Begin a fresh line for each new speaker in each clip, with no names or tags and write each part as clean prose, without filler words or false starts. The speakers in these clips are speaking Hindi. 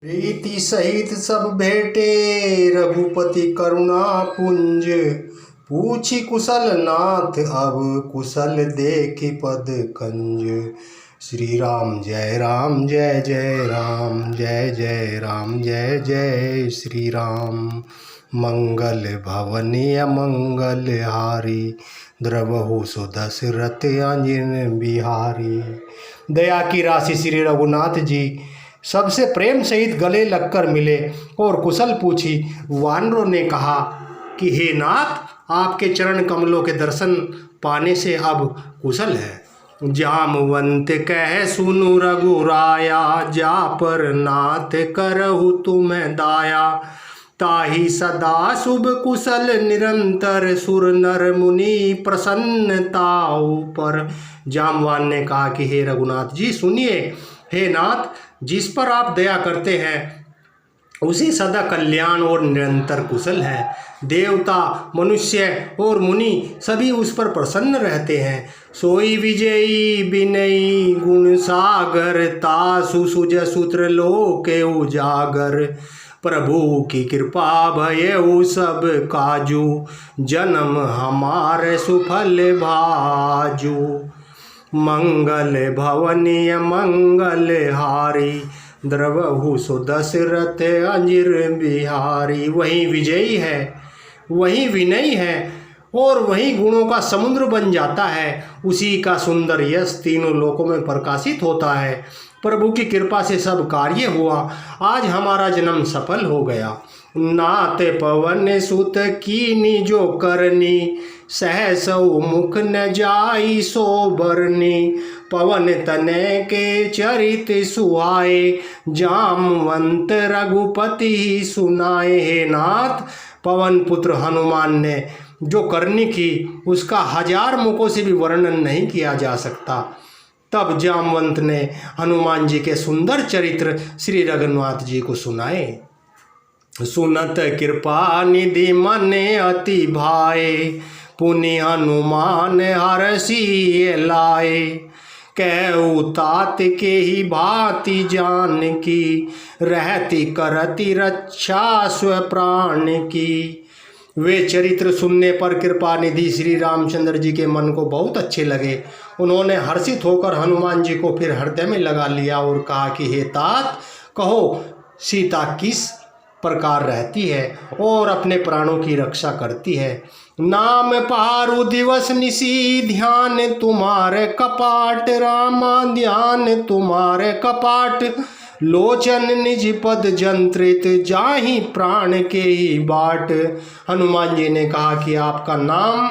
प्रीति सहित सब भेटे रघुपति करुणा पुंज। पूछी कुशल नाथ अब कुशल देखि पद कंज। श्री राम जय जय राम, जय जय राम जय जय श्री राम। मंगल भवनी अमंगल हारी, द्रवहु सुदशरथ अंजन बिहारी। दया की राशि श्री रघुनाथ जी सबसे प्रेम सहित गले लगकर मिले और कुशल पूछी। वानरों ने कहा कि हे नाथ, आपके चरण कमलों के दर्शन पाने से अब कुशल है। जामवंत कह सुनु रघुराया, जा पर नाथ करहु तुम्हें दाया। ताहि सदा शुभ कुशल निरंतर, सुर नर मुनि प्रसन्नताऊ पर। जामवान ने कहा कि हे रघुनाथ जी सुनिए। हे नाथ, जिस पर आप दया करते हैं उसी सदा कल्याण और निरंतर कुशल है। देवता, मनुष्य और मुनि सभी उस पर प्रसन्न रहते हैं। सोई विजयी विनयी गुण सागर, तासु सुज सूत्र लोक उजागर। प्रभु की कृपा भयउ सब काजू, जन्म हमारे सुफल भाजू। मंगल भवनीय मंगल हारी, द्रवहु सुदशरथ अंजन बिहारी। वही विजयी है, वही विनयी है और वही गुणों का समुद्र बन जाता है। उसी का सुंदर यश तीनों लोकों में प्रकाशित होता है। प्रभु की कृपा से सब कार्य हुआ, आज हमारा जन्म सफल हो गया। नाथ पवन सुत कीनी जो करनी, सहसौ मुख न जाई सो बरनी। पवन तनय के चरित सुहाए, जामवंत रघुपति सुनाए। हे नाथ, पवन पुत्र हनुमान ने जो करनी की उसका 1000 मुखों से भी वर्णन नहीं किया जा सकता। तब जामवंत ने हनुमान जी के सुंदर चरित्र श्री रघुनाथ जी को सुनाए। सुनत कृपा निधि मन अति भाए, पुनि हनुमान हरषि लाए। कहु तात के ही भांति जान की, रहती करती रक्षा स्व प्राण की। वे चरित्र सुनने पर कृपा निधि श्री रामचंद्र जी के मन को बहुत अच्छे लगे। उन्होंने हर्षित होकर हनुमान जी को फिर हृदय में लगा लिया और कहा कि हे तात, कहो सीता किस प्रकार रहती है और अपने प्राणों की रक्षा करती है। नाम पारु दिवस निशी, ध्यान तुम्हारे कपाट। रामा ध्यान तुम्हारे कपाट, लोचन निज पद जंत्रित, जाहि प्राण के ही बाट। हनुमान जी ने कहा कि आपका नाम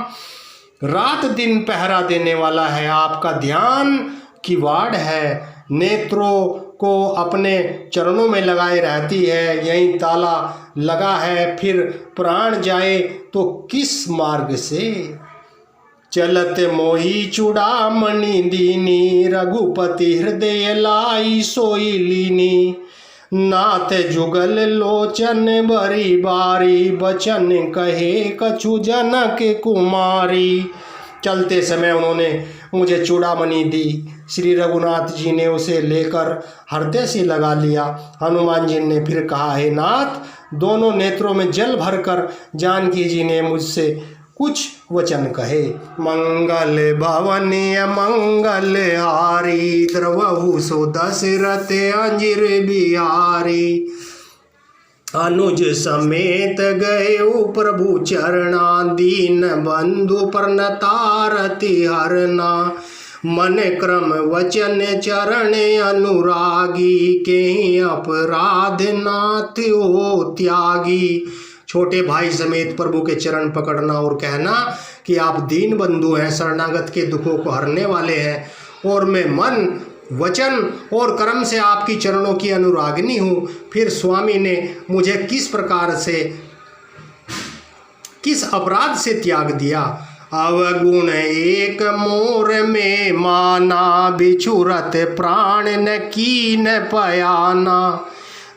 रात दिन पहरा देने वाला है, आपका ध्यान की वाड़ है, नेत्रों को अपने चरणों में लगाए रहती है, यहीं ताला लगा है, फिर प्राण जाए तो किस मार्ग से। चलत मोही चूड़ामणि दीनी, रघुपति हृदय लाई सोई लीनी। नाथ जुगल लोचन बरी बारी, बचन कहे कछु जनक कुमारी। चलते समय उन्होंने मुझे चूड़ामणि दी। श्री रघुनाथ जी ने उसे लेकर हृदय से लगा लिया। हनुमान जी ने फिर कहा, हे नाथ, दोनों नेत्रों में जल भरकर जानकी जी ने मुझसे कुछ वचन कहे। मंगल भवनीय मंगल हारी, द्रवहु सुदशरथ अंजन बिहारी। अनुज समेत गए प्रभु चरणा, दीन बंधु प्रणतारति हरना। मन क्रम वचन चरण अनुरागी, के अपराध नाथ हो त्यागी। छोटे भाई समेत प्रभु के चरण पकड़ना और कहना कि आप दीन बंधु हैं, शरणागत के दुखों को हरने वाले हैं और मैं मन वचन और कर्म से आपकी चरणों की अनुरागिनी हूँ। फिर स्वामी ने मुझे किस प्रकार से, किस अपराध से त्याग दिया। अवगुण एक मोर में माना, बिछुरत प्राण न कीन पयाना।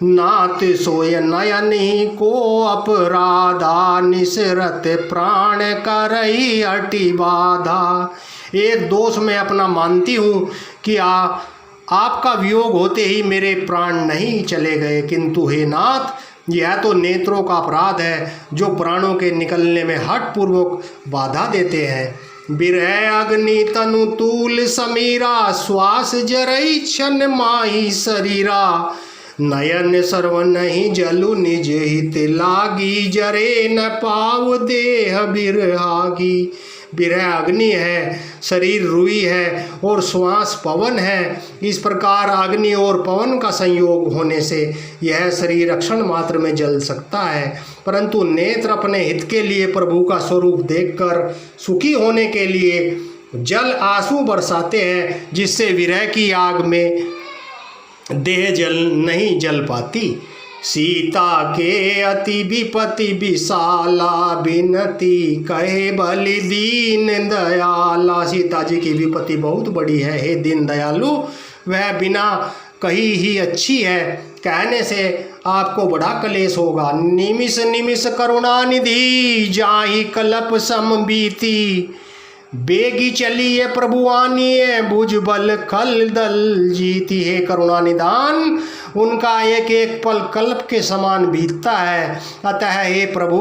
नाथ सोय नयन ही को अपराधा, निसरत प्राण करई अति बाधा। एक दोष मैं अपना मानती हूँ कि आपका वियोग होते ही मेरे प्राण नहीं चले गए, किंतु हे नाथ, यह तो नेत्रों का अपराध है जो प्राणों के निकलने में हठपूर्वक बाधा देते हैं। बिरह अग्नि तनु तूल समीरा, श्वास जरई क्षण माही शरीरा। नयन सर्व नहीं जलु निज हित लागी, जरे न पाव देह बिरहागी। बिरह अग्नि है, शरीर रुई है और श्वास पवन है। इस प्रकार अग्नि और पवन का संयोग होने से यह शरीर क्षण मात्र में जल सकता है, परंतु नेत्र अपने हित के लिए प्रभु का स्वरूप देखकर सुखी होने के लिए जल आंसू बरसाते हैं, जिससे विरह की आग में देह जल नहीं जल पाती। सीता के अति विपति विशाला, बिनती कहे बलि दीन दयाला। सीता जी की विपत्ति बहुत बड़ी है, हे दीन दयालु, वह बिना कही ही अच्छी है, कहने से आपको बड़ा क्लेश होगा। निमिष निमिष करुणा निधि, जाहि कल्प सम बीती। बेगी चलिए प्रभु आनिए, भुज बल खल दल जीती। है करुणा निदान, उनका एक एक पल कल्प के समान बीतता है। अतः हे प्रभु,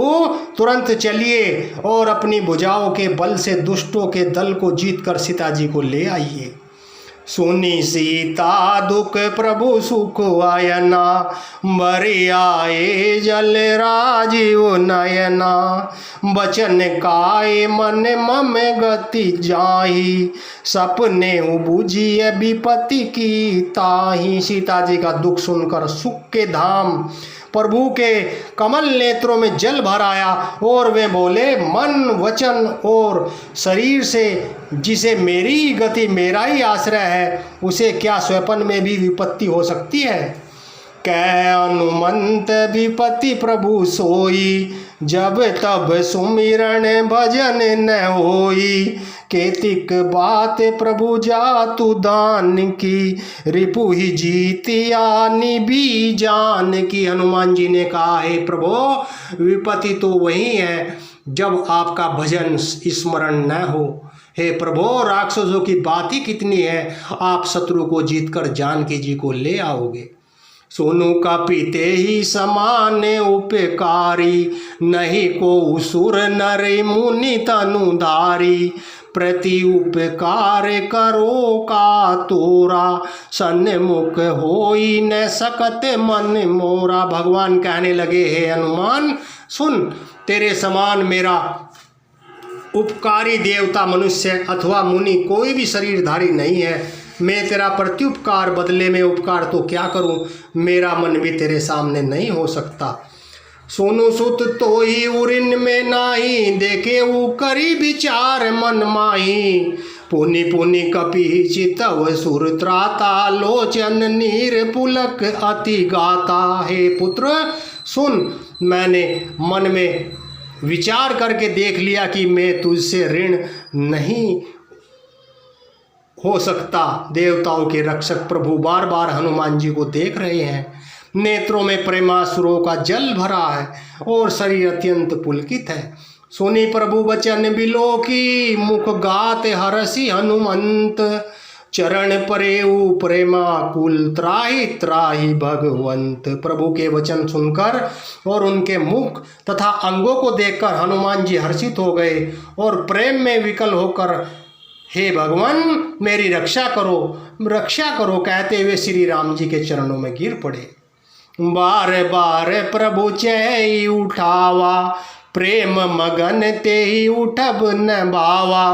तुरंत चलिए और अपनी भुजाओं के बल से दुष्टों के दल को जीतकर सीता जी को ले आइए। सुनी सीता दुख प्रभु सुख आयना, बरि आए जल राजीव नयना। बचन काय मन मम गति जाही, सपने बुझिए विपत्ति की ताही। सीता जी का दुख सुनकर सुख के धाम प्रभु के कमल नेत्रों में जल भर आया और वे बोले, मन वचन और शरीर से जिसे मेरी गति मेरा ही आश्रय है, उसे क्या स्वप्न में भी विपत्ति हो सकती है। कै अनुमंत विपत्ति प्रभु सोई, जब तब सुमिरन भजन न होई। केतिक बात प्रभु जातु दान की, रिपु ही जीतिया निबी जान की। हनुमान जी ने कहा, हे प्रभु, विपत्ति तो वही है जब आपका भजन स्मरण न हो। हे प्रभु, राक्षसों की बात ही कितनी है, आप शत्रु को जीतकर जानकी जी को ले आओगे। सोनु का पीते ही समान उपकारी, नहीं को सुर नर मुनि तनुधारी। प्रति उपकार करो का तोरा, सन्मुख होई न सकत मन मोरा। भगवान कहने लगे, हे हनुमान, सुन, तेरे समान मेरा उपकारी देवता मनुष्य अथवा मुनि कोई भी शरीरधारी नहीं है। मैं तेरा प्रत्युपकार बदले में उपकार तो क्या करूं, मेरा मन भी तेरे सामने नहीं हो सकता। सोनु सुत तो ही उरिन में नाही, देखे उ करी विचार मन माही। पुनि पुनि कपि चितव सुर त्राता, लोचन नीर पुलक अति गाता। हे पुत्र सुन, मैंने मन में विचार करके देख लिया कि मैं तुझसे ऋण नहीं हो सकता। देवताओं के रक्षक प्रभु बार बार हनुमान जी को देख रहे हैं। नेत्रों में प्रेमासुरों का जल भरा है और शरीर अत्यंत पुलकित है। सुनी प्रभु वचन बिलोकी, मुख गात हरसी हनुमंत। चरण परेऊ प्रेमा कुल, त्राहि त्राहि भगवंत। प्रभु के वचन सुनकर और उनके मुख तथा अंगों को देखकर हनुमान जी हर्षित हो गए और प्रेम में विकल होकर, हे भगवान, मेरी रक्षा करो कहते हुए श्री राम जी के चरणों में गिर पड़े। बार बार प्रभु चै उठावा, प्रेम मगन ते ही उठब न भावा।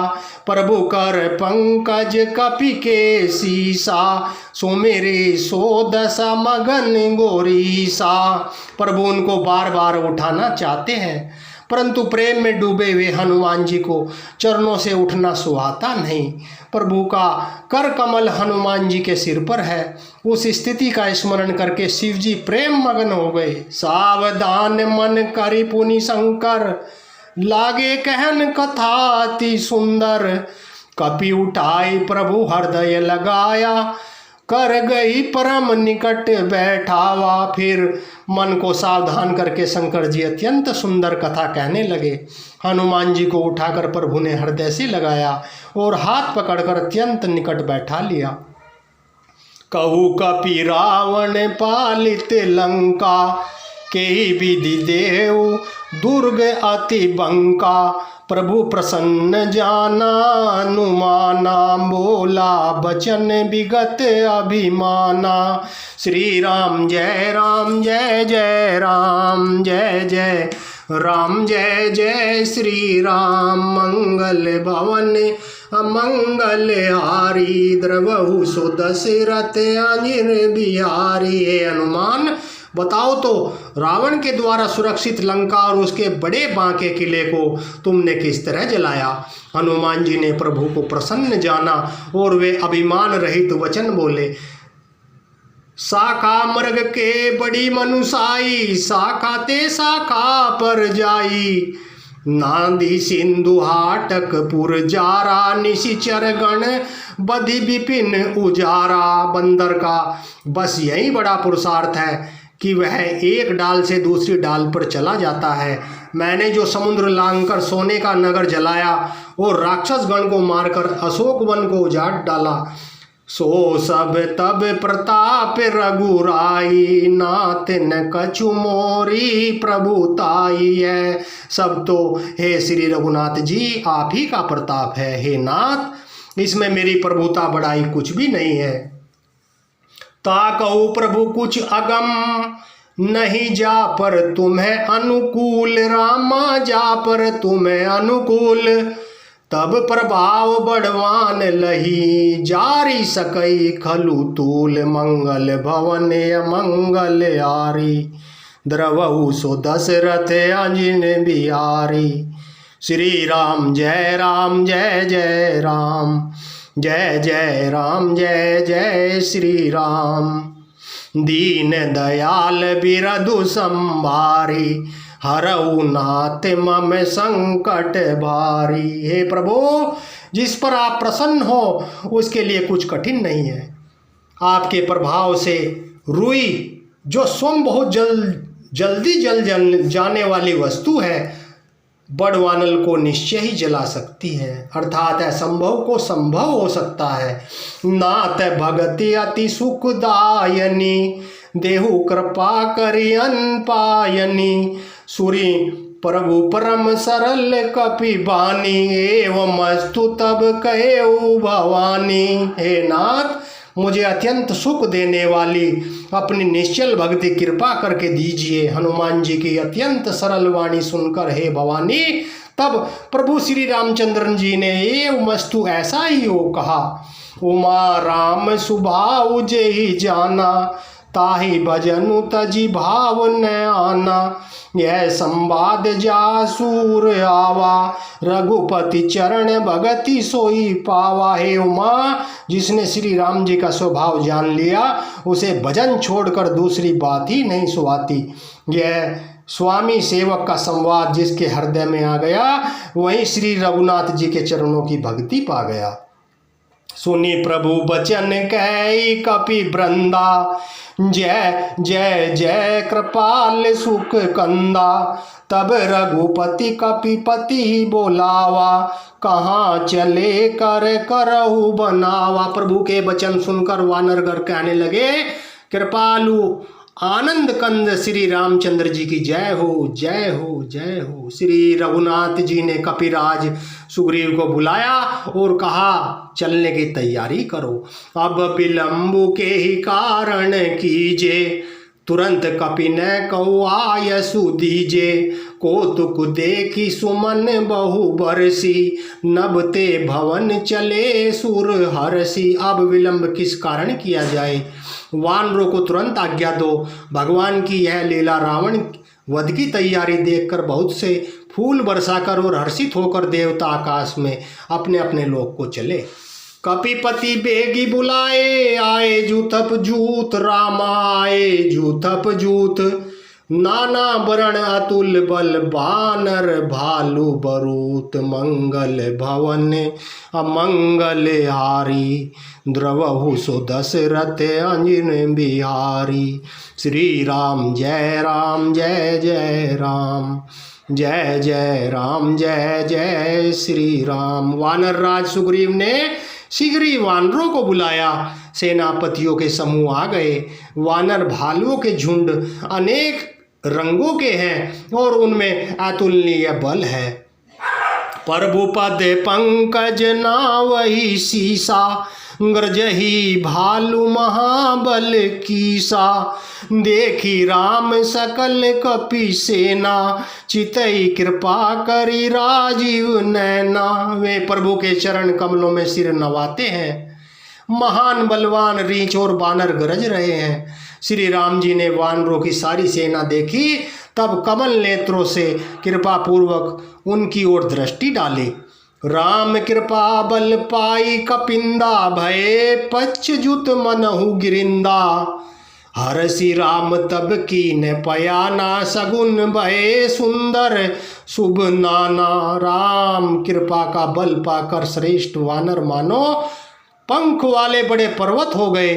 प्रभु कर पंकज कपि के सीसा, सुमेरे सो दशा मगन गोरीसा। प्रभु उनको बार बार उठाना चाहते हैं, परंतु प्रेम में डूबे हुए हनुमान जी को चरणों से उठना सुहाता नहीं। प्रभु का कर कमल हनुमान जी के सिर पर है। उस स्थिति का स्मरण करके शिव जी प्रेम मगन हो गए। सावधान मन करि पुनि शंकर, लागे कहन कथा अति सुंदर। कपि उठाई प्रभु हृदय लगाया, कर गई परम निकट बैठावा। फिर मन को सावधान करके शंकर जी अत्यंत सुंदर कथा कहने लगे। हनुमान जी को उठाकर प्रभु ने हृदय से लगाया और हाथ पकड़कर अत्यंत निकट बैठा लिया। कहु कपि रावण पालित लंका, केहि विधि देव दुर्ग अति बंका। प्रभु प्रसन्न जाना अनुमाना, बोला बचन विगत अभिमाना। श्री राम जय राम जय जय राम, जय जय राम जय जय श्री राम। मंगल भवन अमंगल हारी, द्रवहु सो दशरथ अंजन बिहारी। हे हनुमान, बताओ तो रावण के द्वारा सुरक्षित लंका और उसके बड़े बांके किले को तुमने किस तरह जलाया। हनुमान जी ने प्रभु को प्रसन्न जाना और वे अभिमान रहित वचन बोले। शाखा मृग के बड़ी मनुसाई, शाखा ते शाखा पर जाई। नांदी सिंधु हाटक पुर जारा, निशिचर गण बधि विपिन उजारा। बंदर का बस यही बड़ा पुरुषार्थ है कि वह एक डाल से दूसरी डाल पर चला जाता है। मैंने जो समुद्र लांघकर सोने का नगर जलाया और राक्षस गण को मारकर अशोक वन को उजाड़ डाला, सो सब तब प्रताप रघुराई। नाथ न कछु मोरी प्रभुताई है। सब तो हे श्री रघुनाथ जी आप ही का प्रताप है। हे नाथ, इसमें मेरी प्रभुता बढ़ाई कुछ भी नहीं है। ताकहु प्रभु कुछ अगम, नहीं जा पर तुम्हें अनुकूल। रामा जा पर तुम्हें अनुकूल, तब प्रभाव बढ़वान लही। जारी सकई खलु तूल, मंगल भवन मंगल आरी। द्रवहु सो दशरथ अंजन बिहारी। श्री राम जय राम जय जय राम, जय जय राम जय जय श्री राम। दीन दयाल बिरधु संभारी, हरऊ नाथ मम संकट भारी। हे प्रभु, जिस पर आप प्रसन्न हो उसके लिए कुछ कठिन नहीं है। आपके प्रभाव से रुई, जो स्वयं बहुत जल्दी जल जाने वाली वस्तु है, बड़वानल को निश्चय ही जला सकती है। अर्थात असंभव को संभव हो सकता है। नाथ भगति अति सुखदायनी, देहु कृपा करियन पायनी। सुरी प्रभु परम सरल कपि बानी, एवं अस्तु तब कहेउ भवानी। हे नाथ, मुझे अत्यंत सुख देने वाली अपनी निश्चल भक्ति कृपा करके दीजिए। हनुमान जी की अत्यंत सरल वाणी सुनकर हे भवानी, तब प्रभु श्री रामचंद्र जी ने एवं वस्तु ऐसा ही हो कहा। उमा राम सुभाव जेहि जाना, ताहि भजनु तजि भाव न आना। यह संवाद जासूर आवा, रघुपति चरण भगति सोई पावा। हे उमा, जिसने श्री राम जी का स्वभाव जान लिया उसे भजन छोड़कर दूसरी बात ही नहीं सुहाती। यह स्वामी सेवक का संवाद जिसके हृदय में आ गया, वही श्री रघुनाथ जी के चरणों की भक्ति पा गया। सुनी प्रभु बचन कहि कपि वृंदा, जय जय जय कृपाल सुख कंदा। तब रघुपति कपिपति बोलावा, कहाँ चले कर करहु बनावा। प्रभु के वचन सुनकर वानरगण कहने लगे, कृपालु आनंद कंद श्री रामचंद्र जी की जय हो जय हो जय हो। श्री रघुनाथ जी ने कपिराज सुग्रीव को बुलाया और कहा, चलने की तैयारी करो। अब विलंब के ही कारण कीजे, तुरंत कपि न कहु आयसु दीजे। कौतुक देखी सुमन बहु बरसी, नभते भवन चले सुर हरसी। अब विलंब किस कारण किया जाए, वानरों को तुरंत आज्ञा दो। भगवान की यह लीला रावण वध की तैयारी देखकर बहुत से फूल बरसाकर और हर्षित होकर देवता आकाश में अपने अपने लोक को चले। कपिपति बेगी बुलाए, आए जूथप जूत। रामा आए जूथप जूत, नाना वरण अतुल बल। बानर भालू बरूत, मंगल भवन अमंगल हारी। द्रवहु सो दशरथ अंजन बिहारी। श्री राम जय राम जय जय राम, जय जय राम जय जय श्री राम। वानर राज सुग्रीव ने शीघ्र वानरों को बुलाया। सेनापतियों के समूह आ गए। वानर भालुओं के झुंड अनेक रंगों के हैं और उनमें अतुलनीय बल है। प्रभु पद पंकज नावहि सीसा, गरजहि भालु महाबल कीसा। देखी राम सकल कपि सेना, चितई कृपा करी राजीव नैना। वे प्रभु के चरण कमलों में सिर नवाते हैं। महान बलवान रीछ और बानर गरज रहे हैं। श्री राम जी ने वानरों की सारी सेना देखी, तब कमल नेत्रों से कृपा पूर्वक उनकी ओर दृष्टि डाली। राम कृपा बल पाई कपिंदा, भये पच्युत मनहु गिरिंदा। हरसि राम तब कीन पयाना, सगुन भये सुंदर शुभ नाना। राम कृपा का बल पाकर श्रेष्ठ वानर मानो पंख वाले बड़े पर्वत हो गए।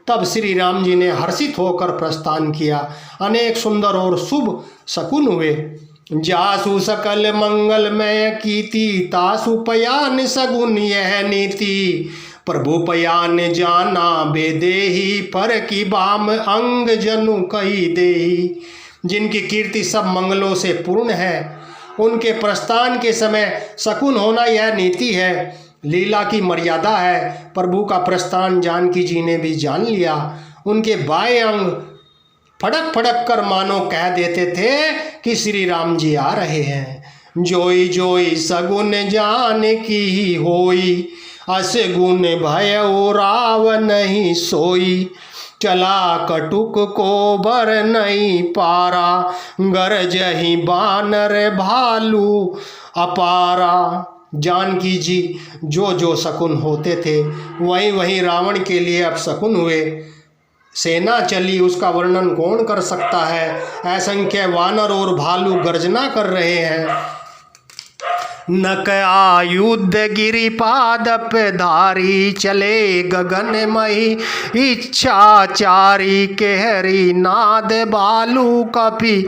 तब श्री राम जी ने हर्षित होकर प्रस्थान किया। अनेक सुंदर और शुभ शकुन हुए। जासु सकल मंगलमय कीति, तासु पयान सगुन यह नीति। प्रभु पयान जाना बेदेही, पर की बाम अंग जनु कही देही। जिनकी कीर्ति सब मंगलों से पूर्ण है, उनके प्रस्थान के समय शकुन होना यह नीति है, लीला की मर्यादा है। प्रभु का प्रस्थान जानकी जी ने भी जान लिया। उनके बाएं अंग फड़क फड़क कर मानो कह देते थे कि श्री राम जी आ रहे हैं। जोई जोई सगुन जान की होई, अस गुण भय राव नहीं सोई। चला कटुक को बर नहीं पारा, गरजहि बानर भालू अपारा। जानकी जी जो जो शकुन होते थे वहीं वहीं रावण के लिए अब शकुन हुए। सेना चली, उसका वर्णन कौन कर सकता है। असंख्य वानर और भालू गर्जना कर रहे हैं। नक आयुध गिरिपादप धारी, चले गगनमयी इच्छाचारी। केहरी नाद भालू कपि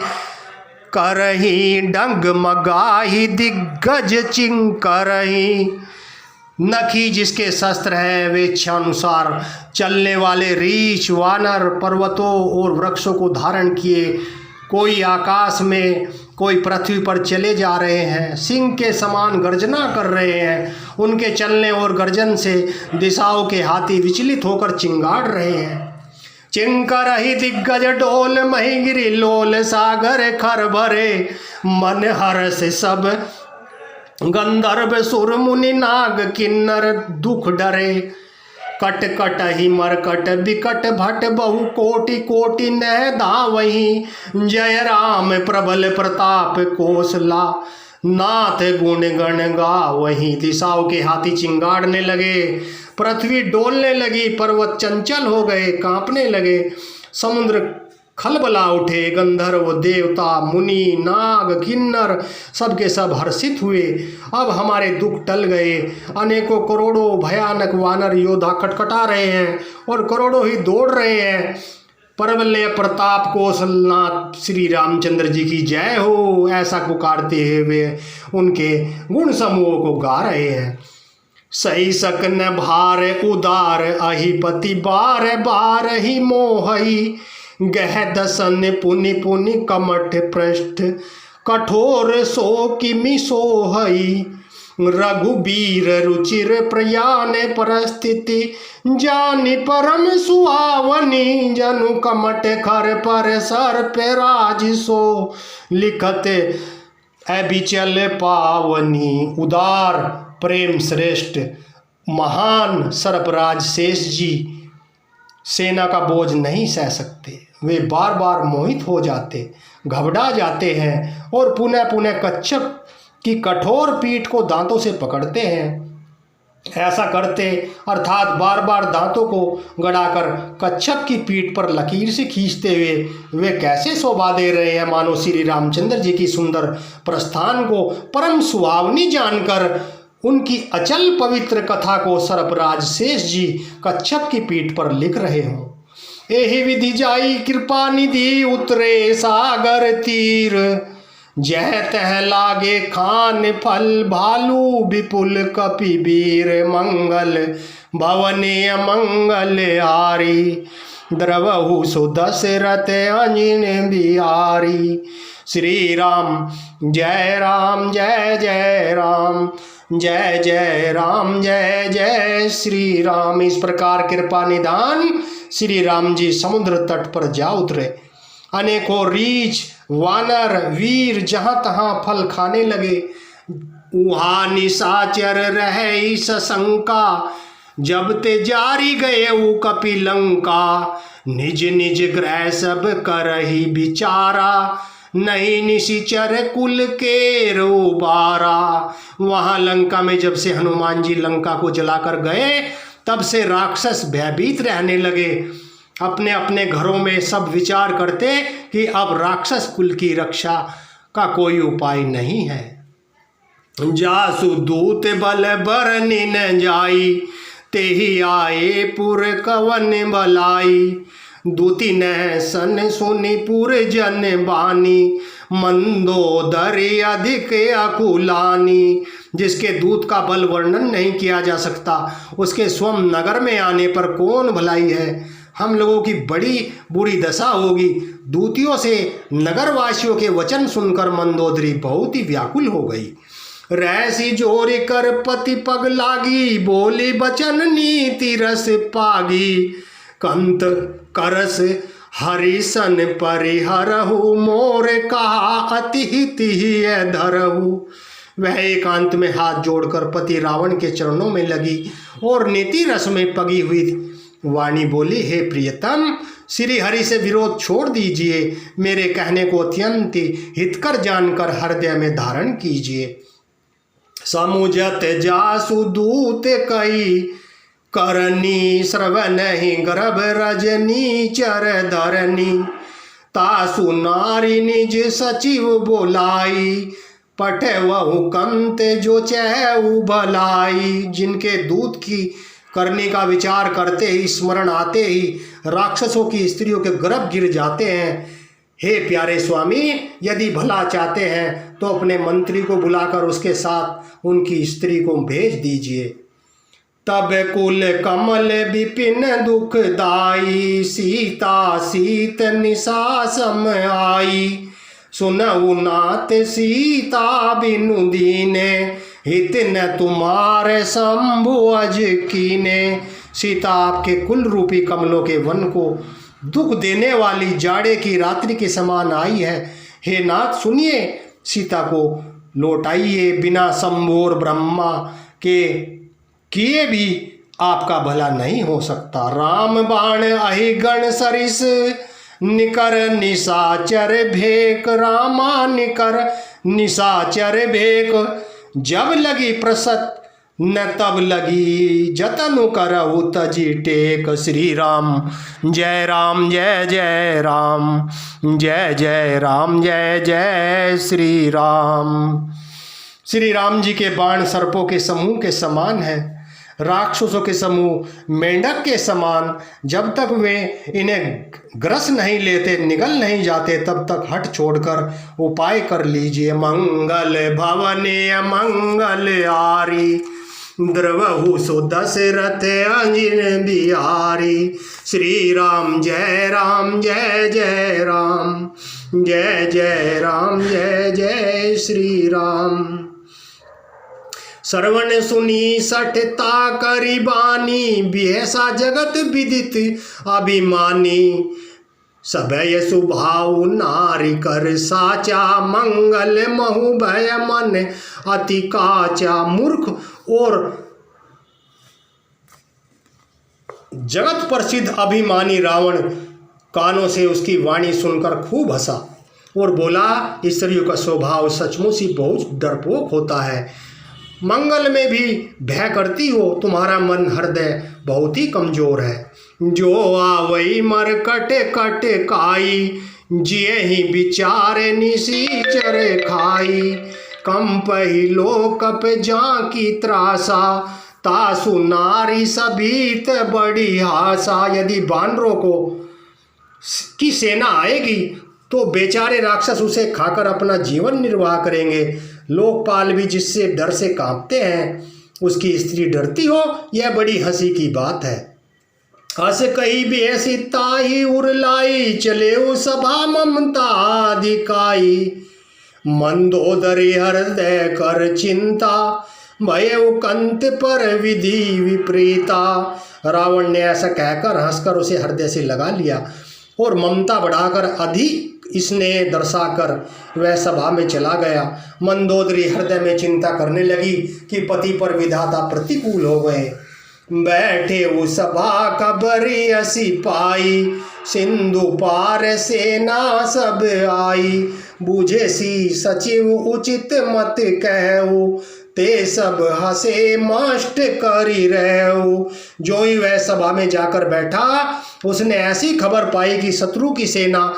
करही, डंगमगाही दिग्गज चिंकरही। नखी जिसके शस्त्र हैं वे इच्छानुसार चलने वाले रीछ वानर पर्वतों और वृक्षों को धारण किए, कोई आकाश में कोई पृथ्वी पर चले जा रहे हैं। सिंह के समान गर्जना कर रहे हैं। उनके चलने और गर्जन से दिशाओं के हाथी विचलित होकर चिंगाड़ रहे हैं। चिंकरहि दिग्गज डोल, महिगिरि लोल सागर खर भरे। मन हर्ष सब गंधर्व सुर मुनि नाग किन्नर दुख डरे। कट कटहि मरकट बिकट भट, बहु कोटि कोटि नह धावहि। जय राम प्रबल प्रताप कौशला, नाथ गुण गण गावहि। दिशाओं के हाथी चिंगाड़ने लगे, पृथ्वी डोलने लगी, पर्वत चंचल हो गए, कांपने लगे, समुद्र खलबला उठे। गंधर्व देवता मुनि नाग किन्नर सबके सब हर्षित हुए। अब हमारे दुख टल गए। अनेकों करोड़ों भयानक वानर योद्धा खटखटा रहे हैं और करोड़ों ही दौड़ रहे हैं। प्रबल प्रताप कौशलनाथ श्री रामचंद्र जी की जय हो, ऐसा पुकारते हुए उनके गुण समूहों को गा रहे हैं। सही सकन भार उदार, अहिपति बार बार ही मोहई। गह दसन पुनि पुनि कमठ पृष्ठ, कठोर सो किमि सोहई। रघुबीर रुचिर प्रयाण परिस्थिति, जानि परम सुहावनी। जनु कमट खर पर सर पे राज सो, लिखत अबिचल पावनी। उदार प्रेम श्रेष्ठ महान सर्पराज शेष जी सेना का बोझ नहीं सह सकते। वे बार बार मोहित हो जाते, घबरा जाते हैं और पुनः पुनः कच्छप की कठोर पीठ को दांतों से पकड़ते हैं। ऐसा करते अर्थात बार बार दांतों को गड़ाकर कच्छप की पीठ पर लकीर से खींचते हुए वे कैसे शोभा दे रहे हैं, मानो श्री रामचंद्र जी की सुंदर प्रस्थान को परम सुहावनी जानकर उनकी अचल पवित्र कथा को सर्पराज शेष जी कच्छप की पीठ पर लिख रहे हों। एहि विधि जाई कृपा निधि, उतरे सागर तीर। जह तह लागे खान फल भालू विपुल कपि वीर मंगल भवनीय मंगल हारी द्रवहु सो दशरथ अंजन बिहारी। श्री राम जय जय राम, जय जय राम जय जय श्री राम। इस प्रकार कृपा निधान श्री राम जी समुद्र तट पर जा उतरे। अनेकों रीछ वानर वीर जहाँ तहाँ फल खाने लगे। वहाँ निशाचर रहे सशंका, जब ते जारी गए वो कपि लंका। निज निज ग्रह सब करही विचारा, नहीं निशिचर कुल के रोबारा। वहाँ लंका में जब से हनुमान जी लंका को जलाकर गए तब से राक्षस भयभीत रहने लगे। अपने अपने घरों में सब विचार करते कि अब राक्षस कुल की रक्षा का कोई उपाय नहीं है। जासु दूत बल बरनि न जाई, तेहि आए पुर कवन बलाई। दूती न सन सुनि पुर जन बानी, मंदोदरी अधिक अकुलानी। जिसके दूत का बल वर्णन नहीं किया जा सकता, उसके स्वयं नगर में आने पर कौन भलाई है। हम लोगों की बड़ी बुरी दशा होगी। दूतियों से नगरवासियों के वचन सुनकर मंदोदरी बहुत ही व्याकुल हो गई। रहसी जोरी कर पति पग लागी, बोली बचन नीति रस पागी। कंत करस हरिसन परिहरहु, मोर कहा अति हित ही धरहु। वह एकांत में हाथ जोड़कर पति रावण के चरणों में लगी और नीति रस में पगी हुई वाणी बोली, हे प्रियतम, श्री हरि से विरोध छोड़ दीजिए, मेरे कहने को अत्यंत हितकर जानकर हृदय में धारण कीजिए। समुझत जासु दूत कई, करनी श्रवण ही गर्भ रजनी चर धरनी। तासु नारी निज सचिव बोलाई, पठे वहु कंत जो चहु भलाई। जिनके दूत की करने का विचार करते ही, स्मरण आते ही राक्षसों की स्त्रियों के गर्भ गिर जाते हैं। हे प्यारे स्वामी, यदि भला चाहते हैं तो अपने मंत्री को बुलाकर उसके साथ उनकी स्त्री को भेज दीजिए। तब कुल कमल विपिन दुखदाई, सीता सीत निशा सम आई। सुनऊ नाथ सीता बिनु दीने, हित न तुम्हारे शंभु अज कीने। सीता आपके कुल रूपी कमलों के वन को दुख देने वाली जाड़े की रात्रि के समान आई है। हे नाथ सुनिए, सीता को लौटाइए। बिना शंभु और ब्रह्मा के किए भी आपका भला नहीं हो सकता। राम बाण अहि गण सरिस, निकर निशाचर भेक। रामा निकर निशाचर भेक, जब लगी प्रसत न तब लगी जतनु करहु तजी टेक। श्री राम जय जय राम, जय जय राम जय जय श्री राम। श्री राम जी के बाण सर्पों के समूह के समान है, राक्षसों के समूह मेंढक के समान। जब तक वे इन्हें ग्रस नहीं लेते, निगल नहीं जाते, तब तक हट छोड़कर उपाय कर लीजिए। मंगल भवनीय मंगल हारी, द्रवहु सो दशरथ अंजन बिहारी। श्री राम जय जय राम, जय जय राम जय जय श्री राम। श्रवण सुनी सठता करी बानी, बिहसा जगत विदित अभिमानी। सबय सुभाव नारी कर साचा, मंगल महु भय मन अति काचा। मूर्ख और जगत प्रसिद्ध अभिमानी रावण कानों से उसकी वाणी सुनकर खूब हंसा और बोला, स्त्रियों का स्वभाव सचमुच ही बहुत डरपोक होता है। मंगल में भी भय करती हो, तुम्हारा मन हृदय बहुत ही कमजोर है। जो आवई मर कटे कटे काई, जिये ही विचारे निशीचर खाई। कंपहि लोकप जाकी त्रासा, तासु नारी सभीत बड़ी आशा। यदि बानरों को की सेना आएगी तो बेचारे राक्षस उसे खाकर अपना जीवन निर्वाह करेंगे। लोकपाल भी जिससे डर से कांपते हैं, उसकी स्त्री डरती हो, यह बड़ी हंसी की बात है। हस कही बेसी ताही उरलाई, चले उ सभा ममता दिखाई। मंदोदरी हृदय कर चिंता, भय कंत पर विधि विपरीता। रावण ने ऐसा कहकर हंसकर उसे हृदय से लगा लिया और ममता बढ़ाकर अधिक स्नेह दर्शाकर वह सभा में चला गया। मंदोदरी हृदय में चिंता करने लगी कि पति पर विधाता प्रतिकूल हो गए। बैठे वो सभा कबरी असी पाई, सिंधु पार सेना सब आई। बूझे सी सचिव उचित मत कहू, ते सब हंसे मष्ट करी रहू। जो ही वह सभा में जाकर बैठा, उसने ऐसी खबर पाई कि शत्रु की सेना,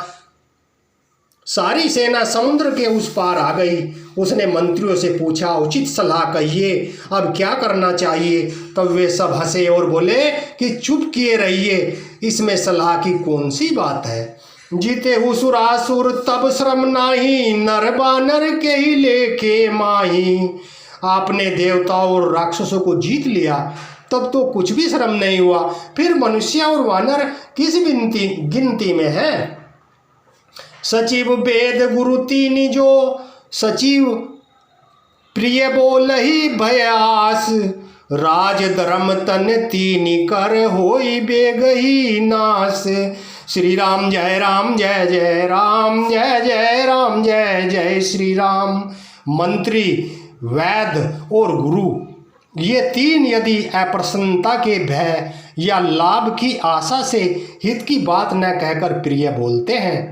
सारी सेना समुद्र के उस पार आ गई। उसने मंत्रियों से पूछा, उचित सलाह कहिए, अब क्या करना चाहिए। तब वे सब हंसे और बोले कि चुप किए रहिए, इसमें सलाह की कौन सी बात है। जीते हुसुरासुर तब श्रम नाही, नर बानर के ही लेके माही। आपने देवताओं और राक्षसों को जीत लिया, तब तो कुछ भी श्रम नहीं हुआ, फिर मनुष्य और वानर किस गिनती में है। सचिव वेद गुरु तीन जो, सचिव प्रिय बोलहि भयास। राज धर्म तन तीन कर होई बेगही नाश। श्री राम जय राम जय जय राम, जय जय राम जय जय श्री राम। मंत्री, वैद और गुरु, ये तीन यदि अप्रसन्नता के भय या लाभ की आशा से हित की बात न कहकर प्रिय बोलते हैं,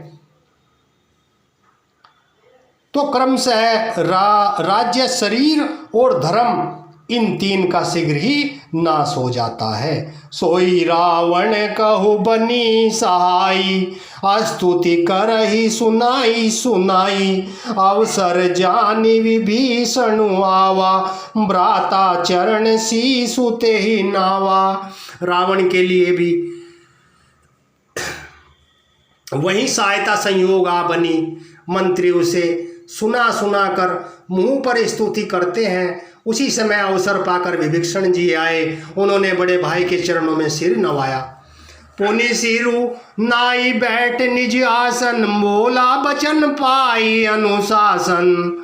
तो क्रमशः राज्य, शरीर और धर्म, इन तीन का शीघ्र ही नाश हो जाता है। सोई रावण कहु बनी सहाई, स्तुति करहि सुनाई सुनाई। अवसर जानि विभीषण आवा, भ्राता चरण शीशु तेहि नावा। रावण के लिए भी वही सहायता संयोग आ बनी। मंत्री उसे सुना सुना कर मुंह पर स्तुति करते हैं। उसी समय अवसर पाकर विभीषण जी आए। उन्होंने बड़े भाई के चरणों में सिर नवाया। पुनि सिरु नाई बैठ निज आसन, बोला बचन पाई अनुशासन।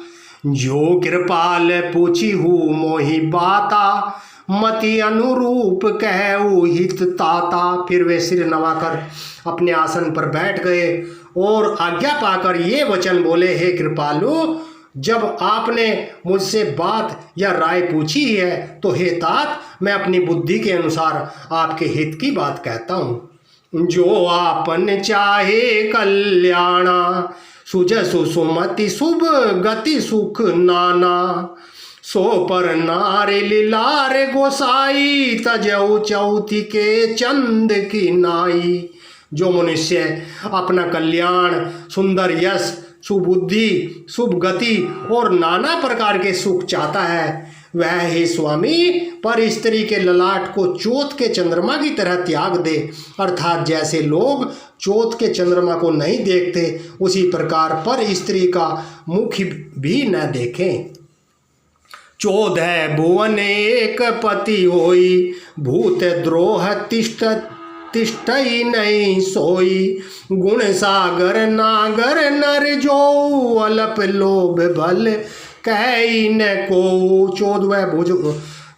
जो कृपाल पूछी हूँ मोहि बाता, मति अनुरूप कहू हित ताता। फिर वे सिर नवाकर अपने आसन पर बैठ गए और आज्ञा पाकर ये वचन बोले, हे कृपालु, जब आपने मुझसे बात या राय पूछी है तो हे तात, मैं अपनी बुद्धि के अनुसार आपके हित की बात कहता हूँ। जो आपन चाहे कल्याणा, सुजसु सुमति शुभ गति सुख नाना। सो पर नारे लीलार गोसाई, तजऊ चौथी के चंद की नाई। जो मनुष्य अपना कल्याण, सुंदर यश, सुबुद्धि, शुभ गति और नाना प्रकार के सुख चाहता है, वह हे स्वामी पर स्त्री के ललाट को चौथ के चंद्रमा की तरह त्याग दे। अर्थात जैसे लोग चौथ के चंद्रमा को नहीं देखते, उसी प्रकार पर स्त्री का मुख भी न देखें। 14 भुवन एक पति होई, भूत द्रोह तिष्ठई नहीं सोई। गुण सागर नागर नर जो, अलप लोभ भल कह न को।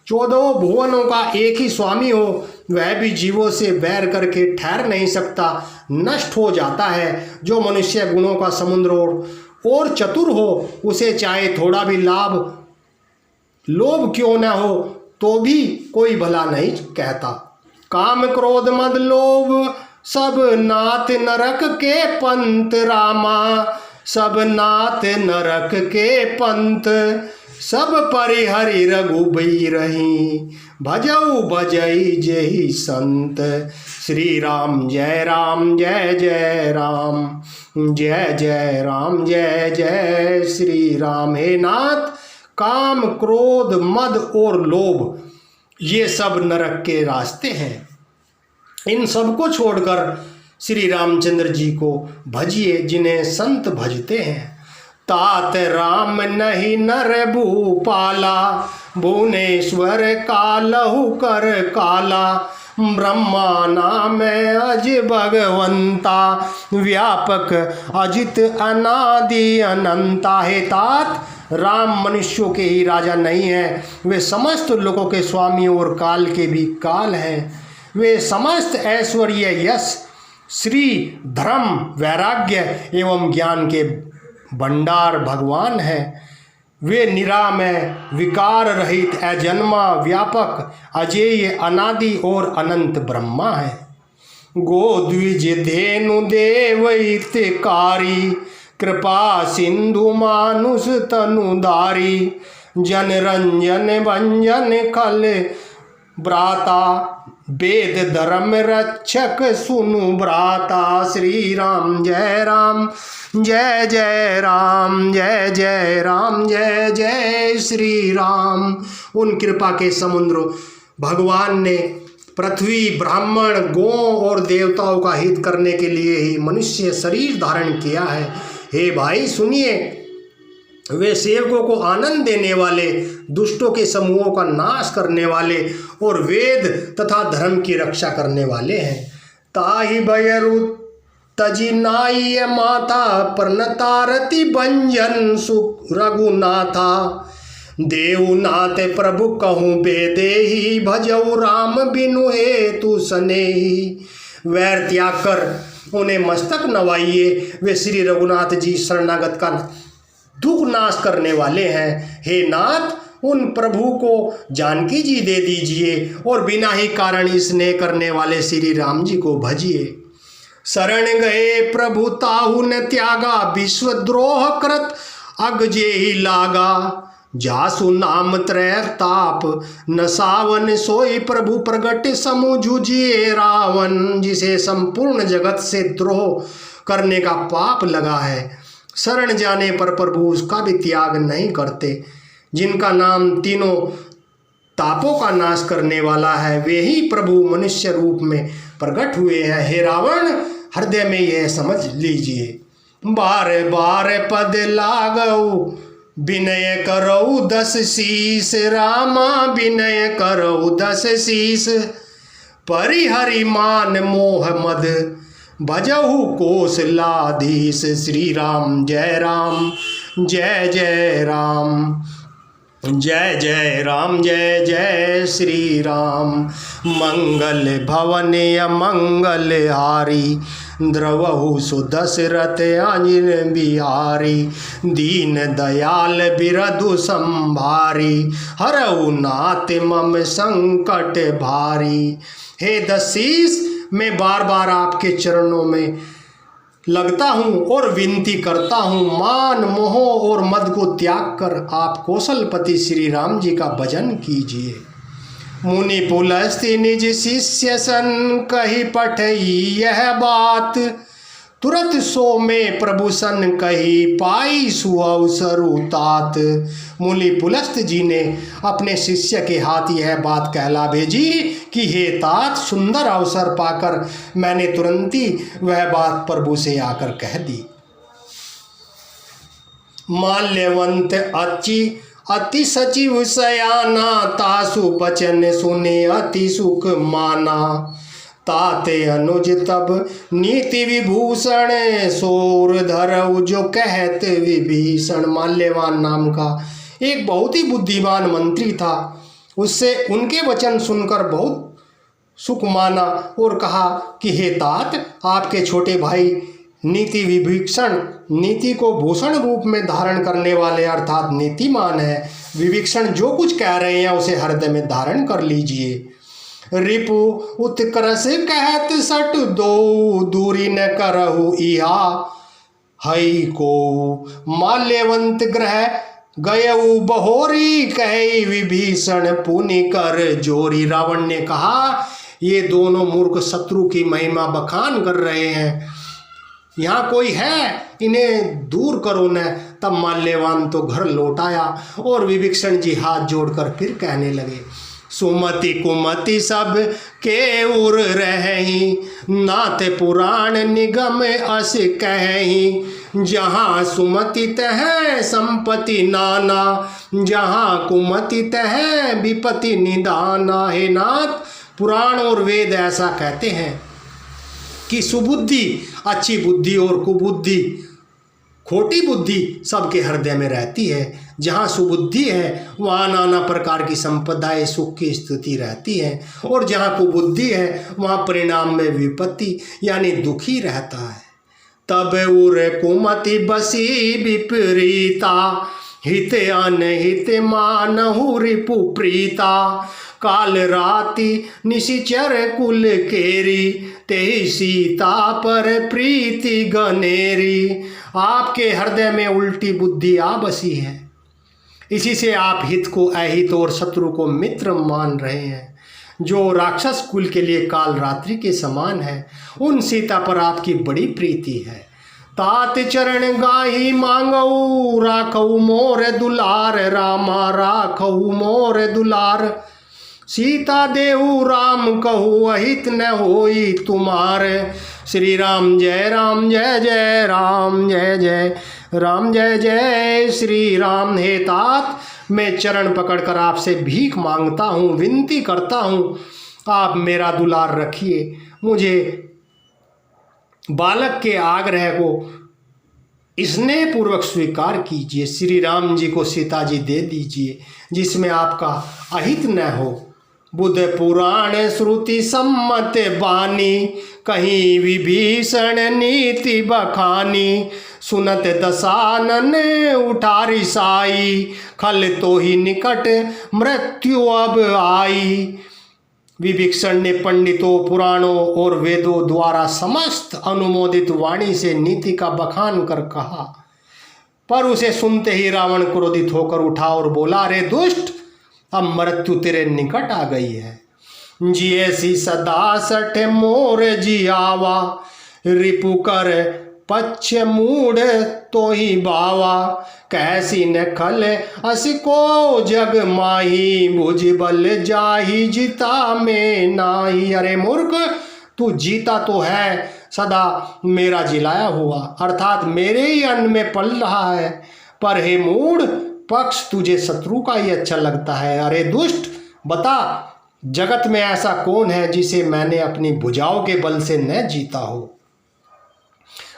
14 भुवनों का एक ही स्वामी हो, वह भी जीवों से बैर करके ठहर नहीं सकता, नष्ट हो जाता है। जो मनुष्य गुणों का समुद्र और चतुर हो, उसे चाहे थोड़ा भी लोभ क्यों न हो, तो भी कोई भला नहीं कहता। काम क्रोध मद लोभ सब नाथ नरक के पंत रामा। सब नाथ नरक के पंत, सब परिहरि रघुबीर रही। भजऊ भजई जय संत। श्री राम जय राम जय जय राम, जय जय राम जय जय श्री राम। हे नाथ, काम क्रोध मद और लोभ ये सब नरक के रास्ते हैं। इन सब को छोड़कर श्री रामचंद्र जी को भजिए जिन्हें संत भजते हैं। तात राम नहीं नर भूपाला, भुवनेश्वर कालहु कर काला, ब्रह्मा नाम अज भगवंता, व्यापक अजित अनादि अनंता। है तात, राम मनुष्यों के ही राजा नहीं है, वे समस्त लोगों के स्वामी और काल के भी काल हैं। वे समस्त ऐश्वर्य यश श्री धर्म वैराग्य एवं ज्ञान के भंडार भगवान है। वे निरामय विकार रहित अजन्मा व्यापक अजेय अनादि और अनंत ब्रह्मा है। गोद्विज धेनु देव हितकारी, कृपा सिंधु मानुष तनुधारी, जन रंजन भंजन खल ब्राता, वेद धर्म रक्षक सुनु ब्राता। श्री राम जय राम, जय जय राम, जय जय राम, जय जय श्री राम। उन कृपा के समुद्र भगवान ने पृथ्वी, ब्राह्मण, गौ और देवताओं का हित करने के लिए ही मनुष्य शरीर धारण किया है। हे भाई सुनिए, वे सेवकों को आनंद देने वाले, दुष्टों के समूहों का नाश करने वाले और वेद तथा धर्म की रक्षा करने वाले हैं। ताहि भयरु तजि नाई माता, प्रणतारति भंजन सुख रघुनाथा, देवनाथ प्रभु कहूँ बेदेही, भजऊ राम बिनु हेतु सनेही। वैर त्याग कर उन्हें मस्तक नवाइए, वे श्री रघुनाथ जी शरणागत का दुख नाश करने वाले हैं। हे नाथ, उन प्रभु को जानकी जी दे दीजिए और बिना ही कारण स्नेह करने वाले श्री राम जी को भजिए। शरण गए प्रभु ताहु न त्यागा, विश्वद्रोह कृत अगजे ही लागा, जासु नाम त्रय ताप न सावन, सोई प्रभु प्रगट समु जुझिए रावण। जिसे संपूर्ण जगत से द्रोह करने का पाप लगा है, शरण जाने पर प्रभु उसका भी त्याग नहीं करते। जिनका नाम तीनों तापों का नाश करने वाला है, वे ही प्रभु मनुष्य रूप में प्रकट हुए हैं। हे रावण, हृदय में यह समझ लीजिए। बार बार पद लागऊ, विनय करऊ 10 शीस, रामा विनय करऊ 10 शीस, परिहरि मान मोह मद, भजहु कौशलाधीश। श्री राम जय राम, जय जय राम, जय जय राम, जय जय श्री राम। मंगल भवन अमंगल हारी, द्रवहु सुदशरथ अंजन बिहारी, दीन दयाल बिरधु संभारी, हरऊ नाथ मम संकट भारी। हे दशीष, मैं बार बार आपके चरणों में लगता हूँ और विनती करता हूँ, मान मोह और मद को त्याग कर आप कौशलपति श्री राम जी का भजन कीजिए। मुनि पुलस्त्य निज शिष्य सन, कही पठई यह बात, तुरंत सो में प्रभु सन कही, पाई सुअवसर तात। मुनि पुलस्त जी ने अपने शिष्य के हाथ यह बात कहला भेजी कि हे तात, सुंदर अवसर पाकर मैंने तुरंत ही वह बात प्रभु से आकर कह दी। माल्यवंत अति सचिव सयाना, तासु बचन सुने अति सुख माना, ताते अनुज तब नीति विभूषण, सोर धरऊ जो कहत विभीषण। माल्यवान नाम का एक बहुत ही बुद्धिमान मंत्री था। उससे उनके वचन सुनकर बहुत सुख माना और कहा कि हे तात, आपके छोटे भाई नीति विभीषण, नीति को भूषण रूप में धारण करने वाले अर्थात नीतिमान है। विभीषण जो कुछ कह रहे हैं उसे हृदय में धारण कर लीजिए। रिपु उत्कर्ष कहत सट दो, दूरी न करहु इहा हई को। माल्यवंत ग्रह गयऊ बहोरी, कहे विभीषण पुनि कर जोरी। रावण ने कहा, ये दोनों मूर्ख शत्रु की महिमा बखान कर रहे हैं, यहाँ कोई है, इन्हें दूर करो न। तब माल्यवान तो घर लौट आया और विभीषण जी हाथ जोड़कर फिर कहने लगे, सुमति कुमति सब के उर रही, नाथ पुराण निगम अस कहीं। जहाँ सुमति तह संपत्ति नाना, जहाँ कुमति तह विपत्ति निदाना। हे नाथ, पुराण और वेद ऐसा कहते हैं कि सुबुद्धि, अच्छी बुद्धि और कुबुद्धि, खोटी बुद्धि सबके हृदय में रहती है। जहाँ सुबुद्धि है वहाँ नाना प्रकार की संपदाएं, सुख की स्थिति रहती है, और जहाँ कुबुद्धि है वहाँ परिणाम में विपत्ति यानी दुखी रहता है। तब उर कुमति बसी विपरीता, हित अनहित मानहु रिपु प्रीता। काल राति निशिचर कुल केरी, ते सीता पर प्रीति गनेरी। आपके हृदय में उल्टी बुद्धि आ बसी है, इसी से आप हित को अहित और शत्रु को मित्र मान रहे हैं। जो राक्षस कुल के लिए काल रात्रि के समान है, उन सीता पर आपकी बड़ी प्रीति है। तात चरण गाही मांगऊ, राखऊ मोर दुलार, रामा राखऊ मोर दुलार। सीता देहु राम कहू, अहित न होई तुम्हार। श्री राम जय जय राम, जय जय राम, जय जय श्री राम। हे तात, मैं चरण पकड़कर आपसे भीख मांगता हूँ, विनती करता हूँ, आप मेरा दुलार रखिए। मुझे बालक के आग्रह को स्नेह पूर्वक स्वीकार कीजिए। श्री राम जी को सीता जी दे दीजिए, जिसमें आपका अहित न हो। बुध पुराण श्रुति सम्मत बानी, कहीं विभीषण नीति बखानी। सुनत दशानन उठारी साई, खल तो ही निकट मृत्यु अब आई। विभीषण ने पंडितों, पुराणों और वेदों द्वारा समस्त अनुमोदित वाणी से नीति का बखान कर कहा, पर उसे सुनते ही रावण क्रोधित होकर उठा और बोला, अरे दुष्ट, अब मृत्यु तेरे निकट आ गई है। जियसी सदा सठ मोर जियावा, रिपु कर पक्ष मूढ़ तो ही बावा। कैसी न खल असि को जग माही, भुज बल जाही जिता में नाही। अरे मूर्ख, तू जीता तो है सदा मेरा जिलाया हुआ, अर्थात मेरे ही अन्न में पल रहा है, पर हे मूढ़, पक्ष तुझे शत्रु का ही अच्छा लगता है। अरे दुष्ट, बता, जगत में ऐसा कौन है जिसे मैंने अपनी भुजाओं के बल से न जीता हो।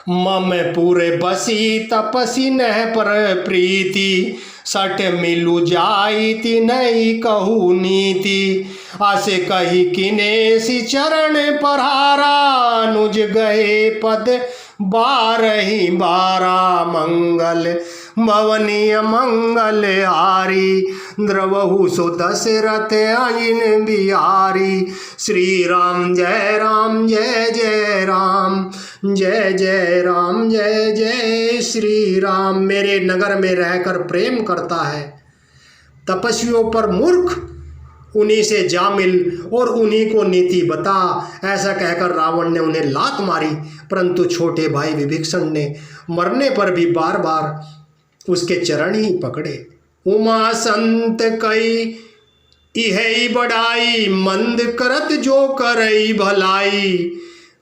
मम पूरे बसी तपसी नह पर प्रीति, सट मिलु जाईति नहीं कहू नीति। आसे कही किनेसी चरण परारा, अनुज गए पद बारही बारा। मंगल भवनीय मंगल हारी, द्रवहु सो दशरथ आइन बिहारी। श्री राम जय जय राम, जय जय राम, जय जय श्री राम। मेरे नगर में रहकर प्रेम करता है, तपस्वियों पर मूर्ख, उन्हीं से जा मिल और उन्हीं को नीति बता। ऐसा कहकर रावण ने उन्हें लात मारी, परंतु छोटे भाई विभीषण ने मरने पर भी बार बार उसके चरण ही पकड़े। उमा संत कई इहै बड़ाई, मंद करत जो करई भलाई।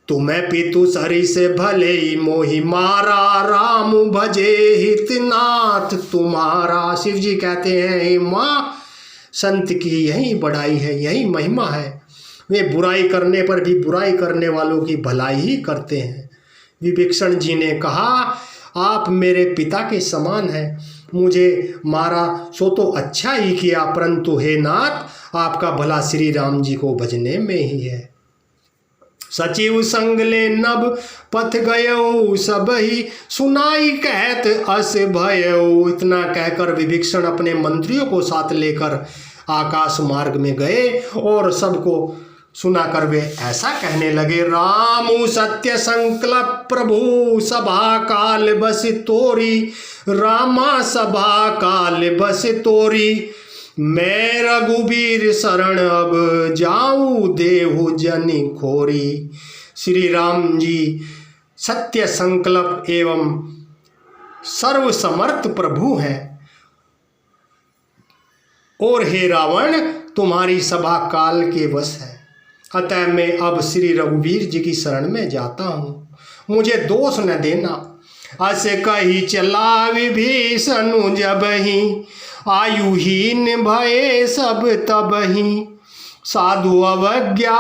तुम्हें पितु सरी से भले मोहि मारा, राम भजे हितनाथ तुम्हारा। शिव जी कहते हैं, हे माँ, संत की यही बड़ाई है, यही महिमा है। वे बुराई करने पर भी बुराई करने वालों की भलाई ही करते हैं। विभीषण जी ने कहा, आप मेरे पिता के समान हैं, मुझे मारा सो तो अच्छा ही किया, परंतु हे नाथ, आपका भला श्री राम जी को भजने में ही है। सचिव संग ले नभ पथ गयो, सब ही सुनाई कहत अस भयो। इतना कहकर विभीषण अपने मंत्रियों को साथ लेकर आकाश मार्ग में गए और सबको सुनाकर वे ऐसा कहने लगे, रामु सत्य संकल्प प्रभु, सभा काल बस तोरी। रामा सभा काल बस तोरी, मैं रघुबीर शरण अब जाऊं देहु जनि खोरी। श्री राम जी सत्य संकल्प एवं सर्वसमर्थ प्रभु हैं। और हे रावण, तुम्हारी सभा काल के वश है, अतः मैं अब श्री रघुवीर जी की शरण में जाता हूँ, मुझे दोष न देना। अस कही चला विभीषण जबहि, आयुहीन भये सब तबहि। साधु अवज्ञा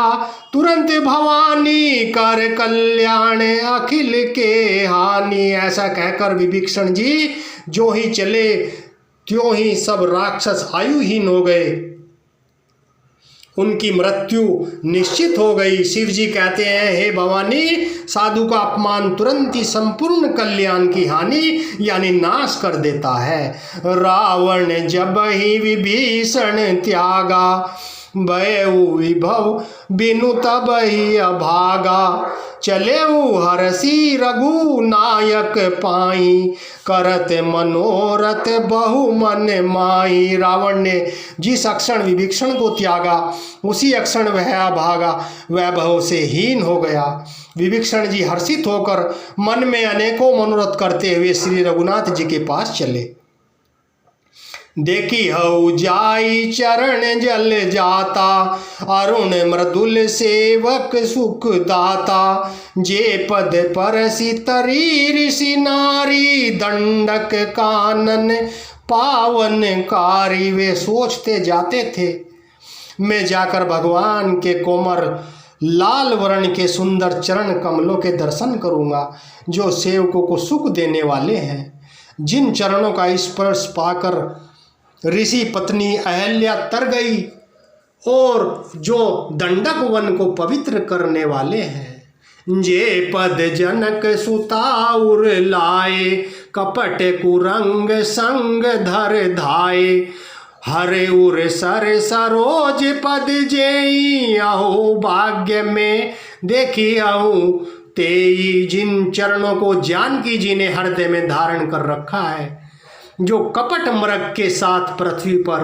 तुरंत भवानी, कर कल्याण अखिल के हानि। ऐसा कहकर विभीषण जी जो ही चले त्यों ही सब राक्षस आयुहीन हो गए, उनकी मृत्यु निश्चित हो गई। शिव जी कहते हैं, हे भवानी, साधु का अपमान तुरंत ही संपूर्ण कल्याण की हानि यानी नाश कर देता है। रावण जब ही विभीषण त्यागा, भयउ विभव बिनु तब ही अभागा। चले हरसी रघु नायक पाई, करत मनोरथ बहु मन माई। रावण ने जिस क्षण विभीषण को त्यागा उसी क्षण वह अभागा, वैभव से हीन हो गया। विभीषण जी हर्षित होकर मन में अनेकों मनोरथ करते हुए श्री रघुनाथ जी के पास चले। देखी हऊ जाई चरण जल जाता, अरुण मृदुल सेवक सुख दाता। जे पद परसि तरी ऋषि नारी, दंडक कानन पावन कारी। वे सोचते जाते थे, मैं जाकर भगवान के कोमल लाल वर्ण के सुंदर चरण कमलों के दर्शन करूंगा, जो सेवकों को सुख देने वाले हैं। जिन चरणों का स्पर्श पाकर ऋषि पत्नी अहल्या तर गई और जो दंडक वन को पवित्र करने वाले हैं। जे पद जनक सुताउर लाए, कपट कुरंग संग धर धाए। हरे उर सर सरोज पद जेई, अहो भाग्य में देखी अहूँ तेई। जिन चरणों को जानकी जी ने हृदय में धारण कर रखा है, जो कपट मृग के साथ पृथ्वी पर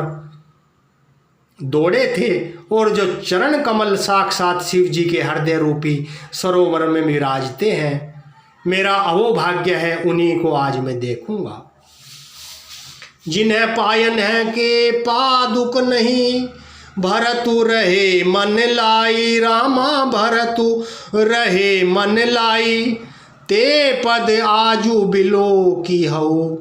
दौड़े थे और जो चरण कमल साक्षात शिव जी के हृदय रूपी सरोवर में विराजते हैं, मेरा अहोभाग्य है, उन्हीं को आज मैं देखूंगा। जिन्हें पायन है के पादुक नहीं, भरतु रहे मन लाई। रामा भरतु रहे मन लाई, ते पद आजू बिलो की हऊ।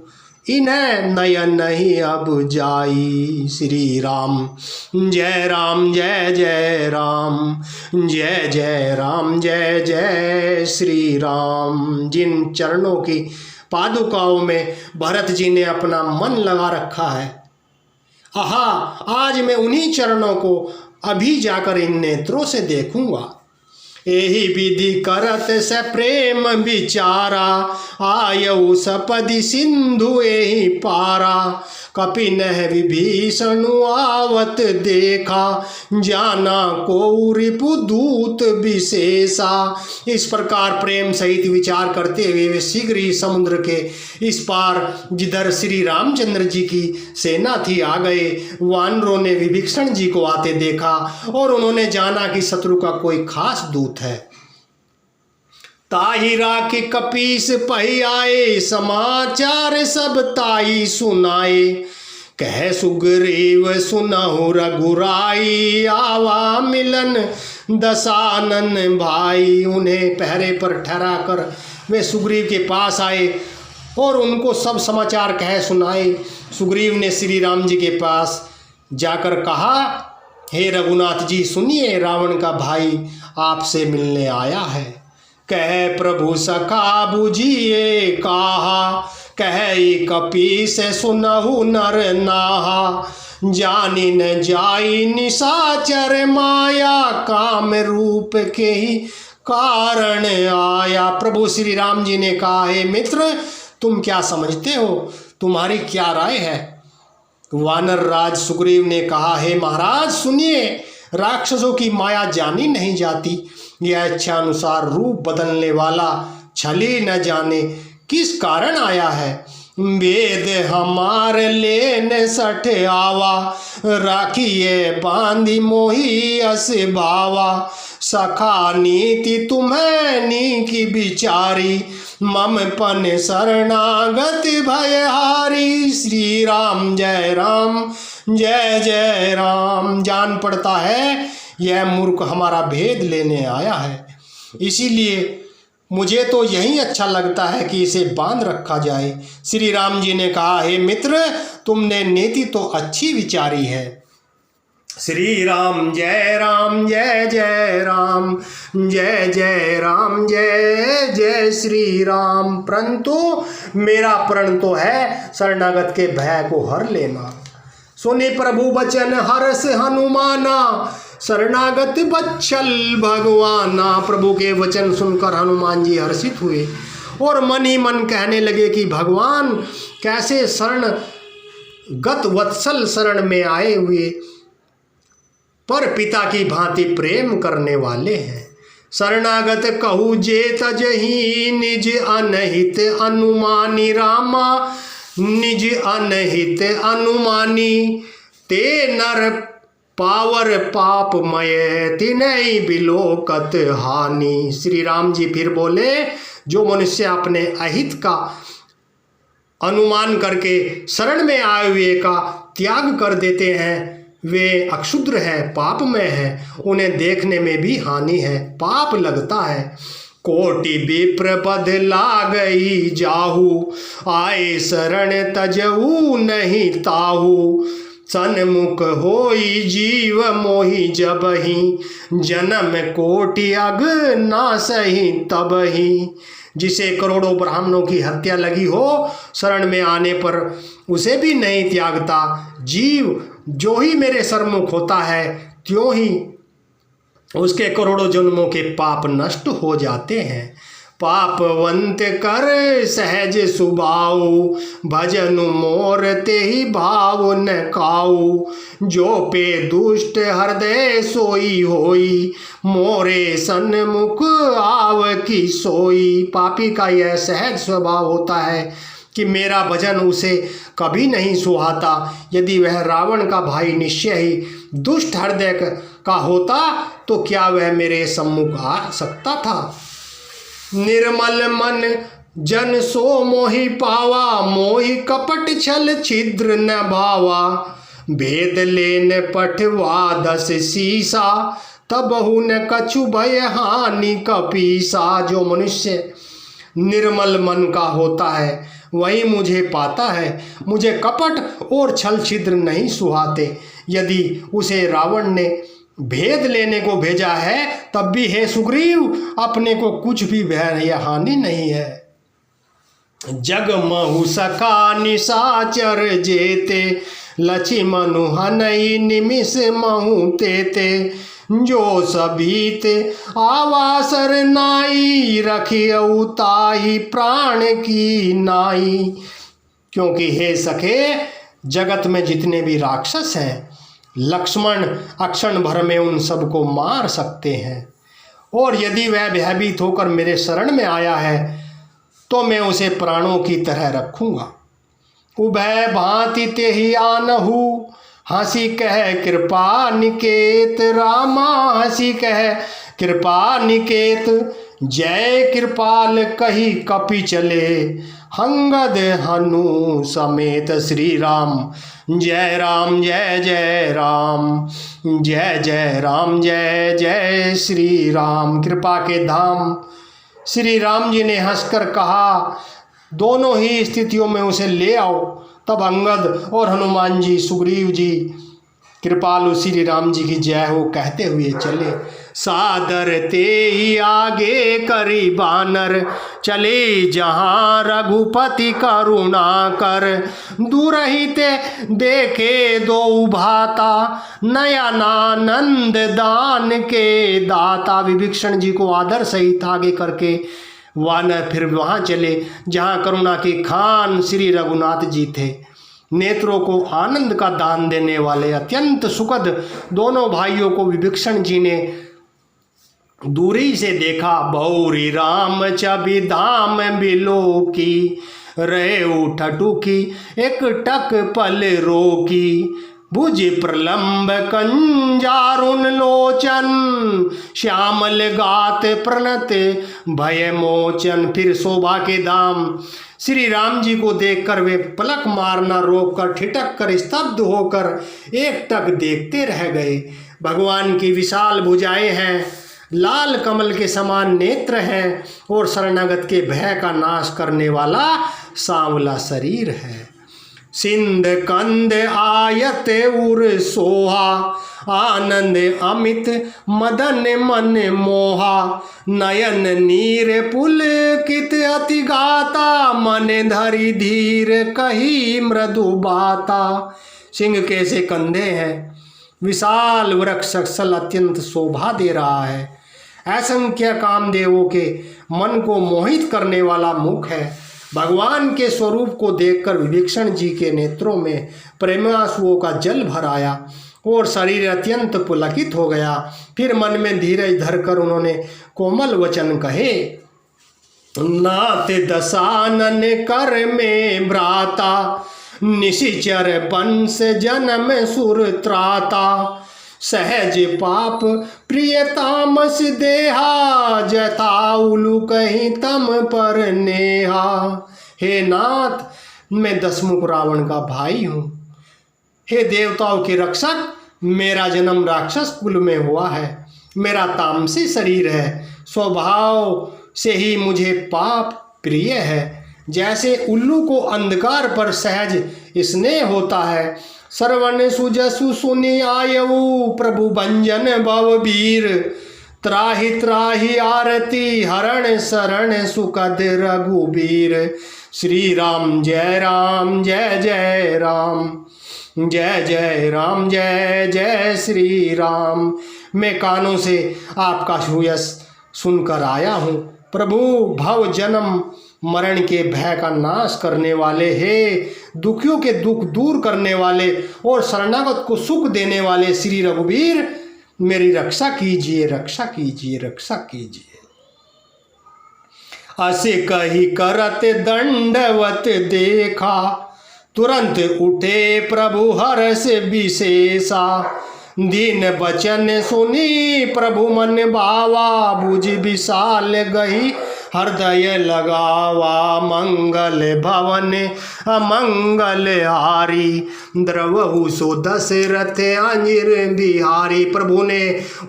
इन्हें नयन नहीं अब जाई। श्री राम जय राम जय जय राम, जय जय राम जय जय श्री राम। जिन चरणों की पादुकाओं में भरत जी ने अपना मन लगा रखा है, आहा, आज मैं उन्हीं चरणों को अभी जाकर इन नेत्रों से देखूंगा। एहि विधि करत से प्रेम विचारा, आयऊ सपदि सिंधु एहि पारा। कपिनह विभीषण आवत देखा, जाना को रिपुदूत विशेषा। इस प्रकार प्रेम सहित विचार करते हुए वे शीघ्र ही समुद्र के इस पार जिधर श्री रामचंद्र जी की सेना थी आ गए। वानरों ने विभीषण जी को आते देखा और उन्होंने जाना कि शत्रु का कोई खास दूत है। ताहि राखी कपीस पही आए, समाचार सब ताई सुनाए। कह सुग्रीव सुनहु रघुराई, आवा मिलन दशानन भाई। उन्हें पहरे पर ठहरा कर वे सुग्रीव के पास आए और उनको सब समाचार कह सुनाए। सुग्रीव ने श्री राम जी के पास जाकर कहा, हे रघुनाथ जी सुनिए, रावण का भाई आपसे मिलने आया है। कह प्रभु सखा बुझिए कहा, कह कपीस सुनहु नर नाहा। जानी न जाई निशाचर माया, काम रूप के ही कारण आया। प्रभु श्री राम जी ने कहा, हे मित्र तुम क्या समझते हो, तुम्हारी क्या राय है। वानर राज सुग्रीव ने कहा, हे महाराज सुनिए, राक्षसों की माया जानी नहीं जाती। यह इच्छा अनुसार रूप बदलने वाला छली न जाने किस कारण आया है। वेद हमार लेन सठ आवा, राखिए बांधी मोही अस भावा। सखा नीति तुम्हें नीकी बिचारी, मम पन शरणागत भयहारी। श्री राम जय राम जय जय राम। जान पड़ता है यह मूर्ख हमारा भेद लेने आया है, इसीलिए मुझे तो यही अच्छा लगता है कि इसे बांध रखा जाए। श्री राम जी ने कहा, हे मित्र, तुमने नीति तो अच्छी विचारी है। श्री राम जय जय राम, जय जय राम जय जय श्री राम। परंतु मेरा प्रण तो है शरणागत के भय को हर लेना। सुने प्रभु वचन हर्ष हनुमाना, शरणागत बच्चल भगवाना। प्रभु के वचन सुनकर हनुमान जी हर्षित हुए और मन ही मन कहने लगे कि भगवान कैसे शरणगत वत्सल शरण में आए हुए पर पिता की भांति प्रेम करने वाले हैं। शरणागत कहू जे तजही निज अनहित अनुमानी रामा, निज अनहित अनुमानी। ते नर पावर पापमय तिनहि बिलोकत हानि। श्री राम जी फिर बोले, जो मनुष्य अपने अहित का अनुमान करके शरण में आए हुए का त्याग कर देते हैं, वे अक्षुद्र है, पापमय है, उन्हें देखने में भी हानि है, पाप लगता है। कोटि विप्र पद लागई जाहू, आए शरण तजऊ नहीं ताहू। सन्मुख होई जीव मोहि जबहि, जन्म कोटि अग ना सही तबहि। जिसे करोड़ों ब्राह्मणों की हत्या लगी हो, शरण में आने पर उसे भी नहीं त्यागता। जीव जो ही मेरे सरमुख होता है, त्यों ही उसके करोड़ों जन्मों के पाप नष्ट हो जाते हैं। पापवंत कर सहज सुभाऊ, भजनु मोर ते ही भाव न काऊ। जो पे दुष्ट हृदय सोई होई, मोरे सन्मुख आव की सोई। पापी का यह सहज स्वभाव होता है कि मेरा भजन उसे कभी नहीं सुहाता। यदि वह रावण का भाई निश्चय ही दुष्ट हृदय का होता तो क्या वह मेरे सम्मुख आ सकता था। निर्मल मन जन सो मोहि पावा, मोहि कपट छल छिद्र न भावा। भेद लेन पठवा 10 सीसा, तबहु न कछु भय हानि कपीसा। जो मनुष्य निर्मल मन का होता है वही मुझे पाता है, मुझे कपट और छल छिद्र नहीं सुहाते। यदि उसे रावण ने भेद लेने को भेजा है तब भी हे सुग्रीव, अपने को कुछ भी भय या हानि नहीं है। जग महु सका निशाचर जेते, लक्ष्मणु हनई निमिष महु तेते। जो सबीत आवासर नाई, रखियऊ ताहि प्राण की नाई। क्योंकि हे सखे, जगत में जितने भी राक्षस हैं, लक्ष्मण अक्षण भर में उन सबको मार सकते हैं। और यदि वह भयभीत होकर मेरे शरण में आया है तो मैं उसे प्राणों की तरह रखूँगा। उभय भांति तेहि आनहु, हंसी कह कृपा निकेत। रामा हंसी कह कृपा निकेत। जय कृपाल कही कपि चले, हंगद हनु समेत। श्री राम जय जय राम, जय जय राम जय जय श्री राम। कृपा के धाम श्री राम जी ने हंसकर कहा, दोनों ही स्थितियों में उसे ले आओ। तब अंगद और हनुमान जी, सुग्रीव जी, कृपालु श्री राम जी की जय हो कहते हुए चले। सादर ते ही आगे करी बानर, चले जहाँ रघुपति करुणा कर। दूर ही ते देखे दो भाता, नयनानंद दान के दाता। विभीषण जी को आदर सहित आगे करके वानर फिर वहाँ चले जहाँ करुणा के खान श्री रघुनाथ जी थे। नेत्रों को आनंद का दान देने वाले अत्यंत सुखद दोनों भाइयों को विभीषण जी ने दूरी से देखा। बौरी राम छवि धाम बिलो की, रे उठटू की एक टक पल रोकी। भुज प्रलंब कंजारुन लोचन, श्यामल गात प्रणत भय मोचन। फिर शोभा के धाम श्री राम जी को देखकर वे पलक मारना रोककर ठिठक कर स्तब्ध होकर एकटक देखते रह गए। भगवान की विशाल भुजाएं हैं, लाल कमल के समान नेत्र हैं और शरणागत के भय का नाश करने वाला सांवला शरीर है। सिंध कंद आयत उर सोहा, आनंद अमित मदन मन मोहा, नयन नीर पुलकित अति गाता, मन धरि धीर कही मृदु बाता। सिंह के से कंधे हैं, विशाल वृक्ष स्थल अत्यंत शोभा दे रहा है, असंख्य कामदेवों के मन को मोहित करने वाला मुख है। भगवान के स्वरूप को देखकर विभीषण जी के नेत्रों में प्रेमाश्रुओं का जल भर आया और शरीर अत्यंत पुलकित हो गया। फिर मन में धीरज धरकर उन्होंने कोमल वचन कहे, नाथ दशानन कर में भ्राता, निशिचर वंश जन्म सुर त्राता, सहज पाप प्रिय तामस देहा, जताउलु कहीं तम पर नेहा। हे नाथ, मैं दशमुख रावण का भाई हूँ। हे देवताओं के रक्षक, मेरा जन्म राक्षस कुल में हुआ है। मेरा तामसी शरीर है, स्वभाव से ही मुझे पाप प्रिय है। जैसे उल्लू को अंधकार पर सहज स्नेह होता है, श्रवण सुजसु सुनि आयऊ, प्रभु भंजन भवबीर, त्राहि त्राहि आरती हरण शरण सुखद रघुबीर। श्री राम जय राम जय जय राम, जय जय राम जय जय श्री राम। मैं कानों से आपका सुयश सुनकर आया हूँ। प्रभु, भव जन्म मरण के भय का नाश करने वाले, हे दुखियों के दुख दूर करने वाले और शरणागत को सुख देने वाले श्री रघुवीर, मेरी रक्षा कीजिए, रक्षा कीजिए, रक्षा कीजिए। असे कही करत दंडवत देखा, तुरंत उठे प्रभु हर्ष विशेषा, दीन बचन सुनी प्रभु मन भावा, बुझ विशाल गही हृदय लगावा, मंगल भवन अमंगल हारी, द्रवहु सो दशरथ अंजिर बिहारी। प्रभु ने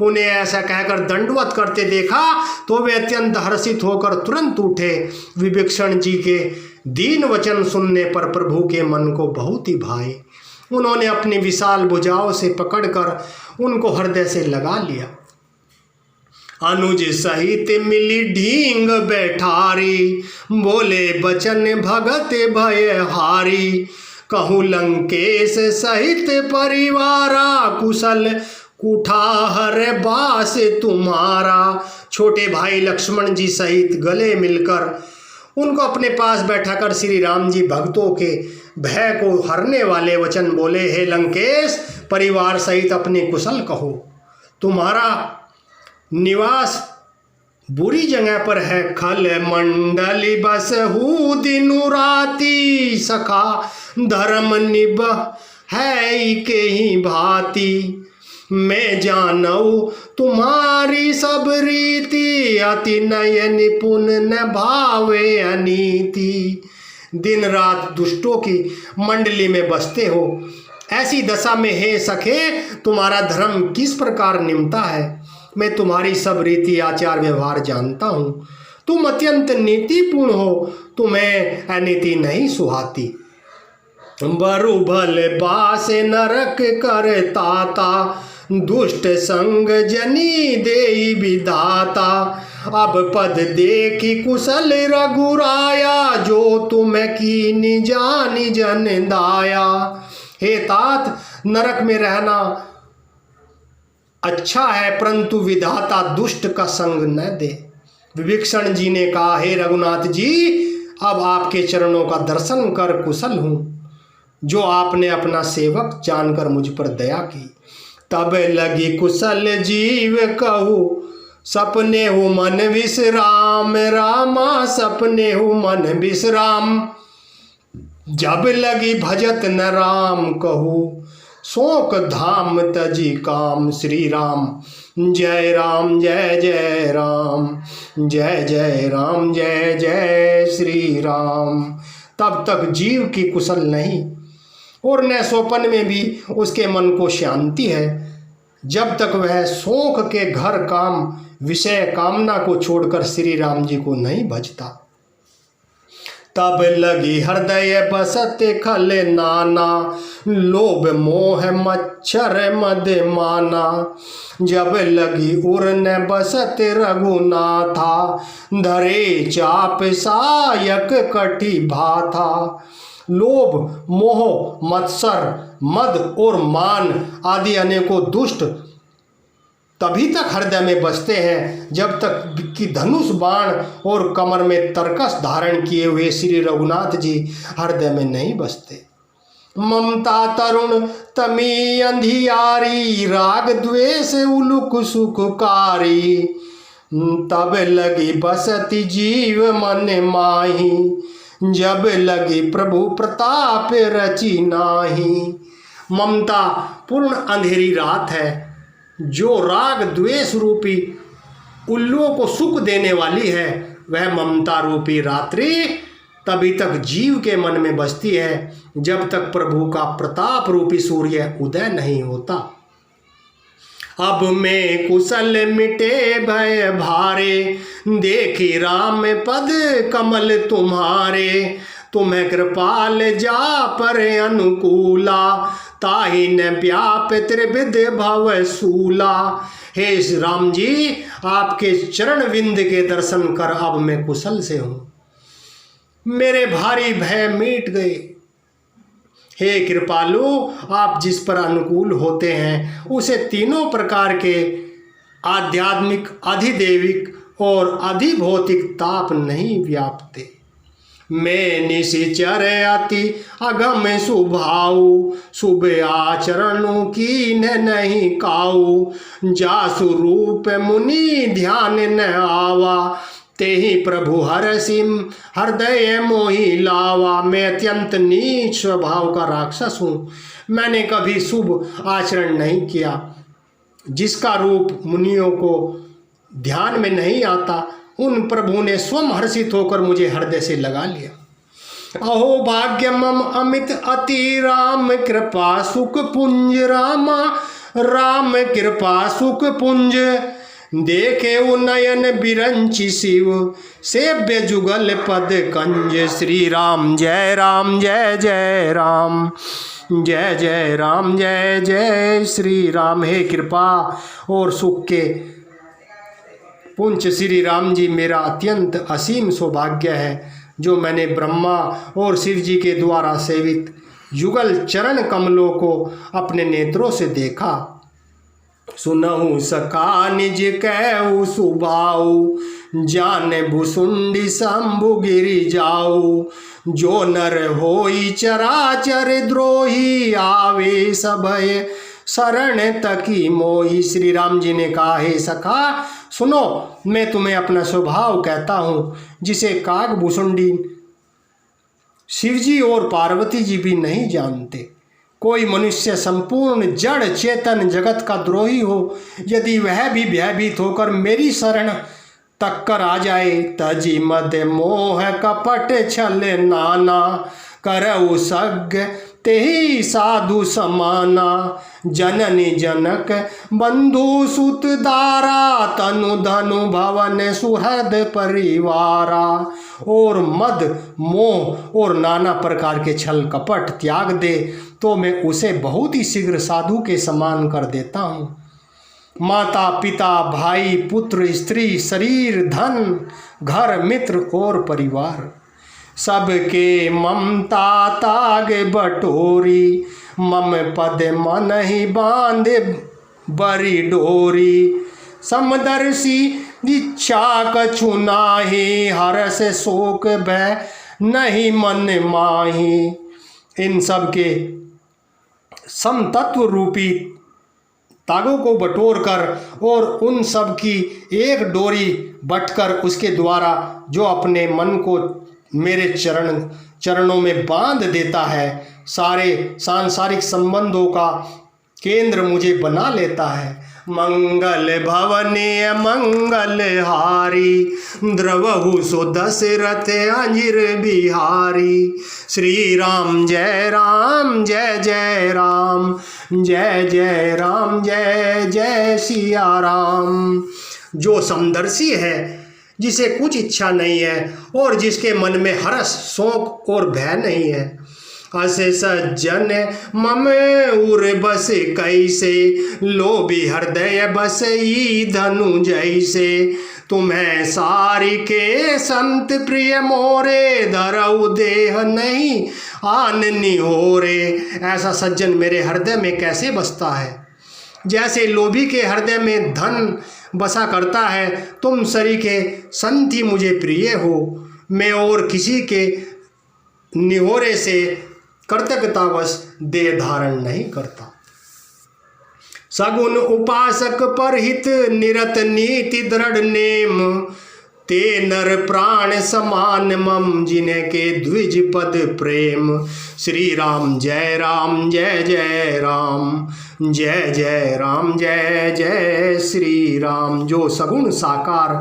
उन्हें ऐसा कहकर दंडवत करते देखा तो वे अत्यंत हर्षित होकर तुरंत उठे। विभीषण जी के दीन वचन सुनने पर प्रभु के मन को बहुत ही भाए। उन्होंने अपनी विशाल भुजाओं से पकड़कर उनको हृदय से लगा लिया। अनुज सहित मिली ढींग बैठारी, बोले बचन भगत भय हारी, कहूँ लंकेश सहित परिवारा, कुशल कुठार बास तुम्हारा। छोटे भाई लक्ष्मण जी सहित गले मिलकर उनको अपने पास बैठाकर श्री राम जी भक्तों के भय को हरने वाले वचन बोले, हे लंकेश, परिवार सहित अपने कुशल कहो। तुम्हारा निवास बुरी जगह पर है, खल मंडली बस हु दिनु राती, सखा धर्म निभ है के ही भांति, मैं जानऊ तुम्हारी सब रीति, अति नय निपुण न भावे अनीति। दिन रात दुष्टों की मंडली में बसते हो, ऐसी दशा में हे सखे तुम्हारा धर्म किस प्रकार निमता है। मैं तुम्हारी सब रीति आचार व्यवहार जानता हूँ। तुम अत्यंत नीतिपूर्ण हो, तुम्हें अनीति नहीं सुहाती। बरु भल बास नरक कर ताता, दुष्ट संग जनी देई विधाता, अब पद देखी कुशल रघुराया, जो तुम कीनी जानी जन दाया। हे तात, नरक में रहना अच्छा है, परंतु विधाता दुष्ट का संग न दे। विभीषण जी ने कहा, हे रघुनाथ जी, अब आपके चरणों का दर्शन कर कुशल हूँ, जो आपने अपना सेवक जानकर मुझ पर दया की। तब लगी कुशल जीव कहू, सपने हो मन विश्राम, रामा सपने हो मन विश्राम। जब लगी भजत न राम कहू, शोक धाम तजी काम। श्री राम जय राम जय जय राम, जय जय राम जय जय श्री राम। तब तक जीव की कुशल नहीं और न सोपन में भी उसके मन को शांति है, जब तक वह शोक के घर काम विषय कामना को छोड़कर श्री राम जी को नहीं भजता। तब लगी हृदय बसत खल नाना, लोभ मोह मच्छर मद माना। जब लगी उड़न बसत रघुनाथा, धरे चाप सायक कटी भाथा। लोभ मोह मत्सर मद और मान आदि अनेकों दुष्ट तभी तक हृदय में बसते हैं जब तक कि धनुष बाण और कमर में तरकस धारण किए हुए श्री रघुनाथ जी हृदय में नहीं बसते। ममता तरुण तमी अंधियारी, राग द्वेष उलुक सुखकारी। तब लगी बसती जीव मन माही, जब लगी प्रभु प्रताप रची नाही। ममता पूर्ण अंधेरी रात है जो राग द्वेष रूपी उल्लुओं को सुख देने वाली है, वह ममता रूपी रात्रि तभी तक जीव के मन में बसती है जब तक प्रभु का प्रताप रूपी सूर्य उदय नहीं होता। अब में कुशल मिटे भय भारे, देखी राम पद कमल तुम्हारे। तुम्हें कृपाल जा पर अनुकूला, ताहि न व्याप त्रिविध भव सूला। हे राम जी, आपके चरण विंद के दर्शन कर अब मैं कुशल से हूँ, मेरे भारी भय मिट गए। हे कृपालु, आप जिस पर अनुकूल होते हैं उसे तीनों प्रकार के आध्यात्मिक, अधिदेविक और अधिभौतिक ताप नहीं व्यापते। मैं निशिचर अति अगम सुभाऊ, शुभ आचरणों की नहीं काऊ। जासु रूप मुनि ध्यान न आवा, तेहि प्रभु हरसिम हृदय मोहि लावा। मैं अत्यंत नीच स्वभाव का राक्षस हूँ, मैंने कभी शुभ आचरण नहीं किया। जिसका रूप मुनियों को ध्यान में नहीं आता, उन प्रभु ने स्वयं हर्षित होकर मुझे हृदय से लगा लिया। अहो भाग्य मम अमित अति, राम कृपा सुख पुंज। रामा राम कृपा सुख पुंज, देखे नयन बिरंची शिव, सेव्य जुगल पद कंज। श्री राम जय राम जय जय राम, जय जय राम जय जय श्री राम। हे कृपा और सुख के पुंज श्री राम जी, मेरा अत्यंत असीम सौभाग्य है जो मैंने ब्रह्मा और शिव जी के द्वारा सेवित युगल चरण कमलों को अपने नेत्रों से देखा। सुनहु सका निज कहु सुभाऊ, जाने भुसुंडी शंभु गिरि जाऊ। जो नर होई चराचर द्रोही, आवे सभय शरण तकी मोही। श्री राम जी ने कहा, हे सखा सुनो, मैं तुम्हें अपना स्वभाव कहता हूँ जिसे काग भुसुंडी शिवजी और पार्वती जी भी नहीं जानते। कोई मनुष्य संपूर्ण जड़ चेतन जगत का द्रोही हो, यदि वह भी भयभीत होकर मेरी शरण तक कर आ जाए, तजी मद मोह कपट छल नाना। करऊ सज्ञ तेहि साधु समाना, जननी जनक बंधु सुत दारा। तनु धनु भवन सुहृद परिवारा। और मद मोह और नाना प्रकार के छल कपट त्याग दे तो मैं उसे बहुत ही शीघ्र साधु के समान कर देता हूँ। माता पिता भाई पुत्र स्त्री शरीर धन घर मित्र और परिवार, सबके ममता ताग बटोरी। मम पद मन ही बांध बरी डोरी, समदर्शी इच्छा कछु नाही। हर्ष शोक भय नहीं मन माही। इन सब के समतत्व रूपी तागों को बटोर कर और उन सब की एक डोरी बटकर उसके द्वारा जो अपने मन को मेरे चरण चरणों में बांध देता है, सारे सांसारिक संबंधों का केंद्र मुझे बना लेता है। मंगल भवने मंगल हारी, द्रवहु सो दशरथ अंजिर बिहारी। श्री राम जय राम जय जय राम, जय जय राम जय जय सिया राम। जो समदर्शी है, जिसे कुछ इच्छा नहीं है और जिसके मन में हर्ष शोक और भय नहीं है। असे सज्जन मम उर बस कैसे, लोभी हृदय बसई धनु जैसे। तुम्हें सारी के संत प्रिय मोरे, धरऊ देह नहीं आननी हो रे। ऐसा सज्जन मेरे हृदय में कैसे बसता है, जैसे लोभी के हृदय में धन बसा करता है। तुम सरी के संत ही मुझे प्रिय हो, मैं और किसी के निहोरे से कर्तव्यतावश देह धारण नहीं करता। सगुन उपासक परहित निरत नीति दृढ़ नेम, ते नर प्राण समान मम जिनके द्विज पद प्रेम। श्री राम जय राम जय जय राम, जय जय राम जय जय श्री राम। जो सगुण साकार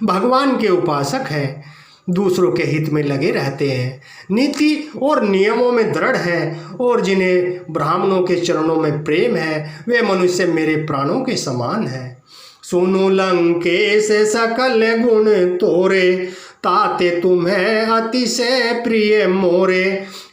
भगवान के उपासक हैं, दूसरों के हित में लगे रहते हैं, नीति और नियमों में दृढ़ हैं और जिन्हें ब्राह्मणों के चरणों में प्रेम है, वे मनुष्य मेरे प्राणों के समान हैं। सुनु लंकेश सकल गुण तोरे, ताते तुम्हें अतिशय प्रिय मोरे।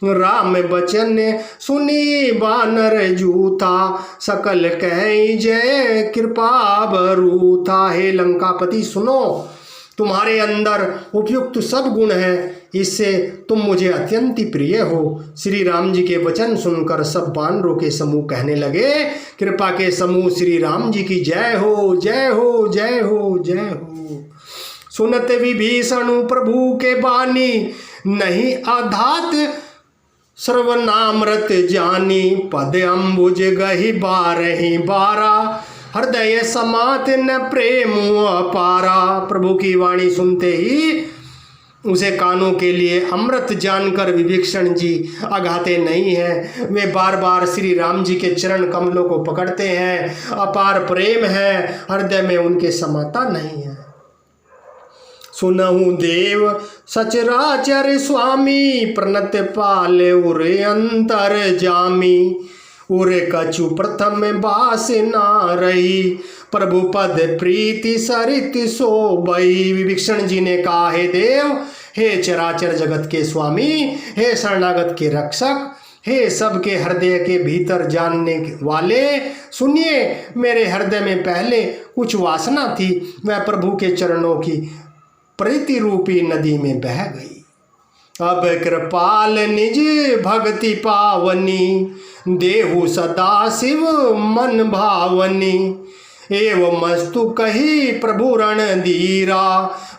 राम बचन सुनी बानर जूथा, सकल कहीं जय कृपा बरूथा। हे लंकापति सुनो, तुम्हारे अंदर उपयुक्त सब गुण हैं, इससे तुम मुझे अत्यंत ही प्रिय हो। श्री राम जी के वचन सुनकर सब बानरों के समूह कहने लगे, कृपा के समूह श्री राम जी की जय हो जय हो जय हो जय हो। सुनत विभीषण प्रभु के बानी, नहीं आधात सर्वनामृत जानी। पद अम्बुज गही बारही बारा, हृदय समात न प्रेम अपारा। प्रभु की वाणी सुनते ही उसे कानों के लिए अमृत जानकर विभीषण जी अघाते नहीं हैं। वे बार बार श्री राम जी के चरण कमलों को पकड़ते हैं। अपार प्रेम है, हृदय में उनके समाता नहीं है। सुनहु देव सचराचर स्वामी, प्रणत पाल उर अंतर जामी। उरे कछु प्रथम बास ना रही, प्रभु पद प्रीति सरित सोबई। विभीषण जी ने कहा, हे देव, हे चराचर जगत के स्वामी, हे शरणागत के रक्षक, हे सबके हृदय के भीतर जानने वाले, सुनिए, मेरे हृदय में पहले कुछ वासना थी, वह प्रभु के चरणों की प्रीति रूपी नदी में बह गई। अब कृपाल निज भक्ति पावनी, देहु सदा शिव मन भावनी। एवं मस्तु कही प्रभु रण धीरा,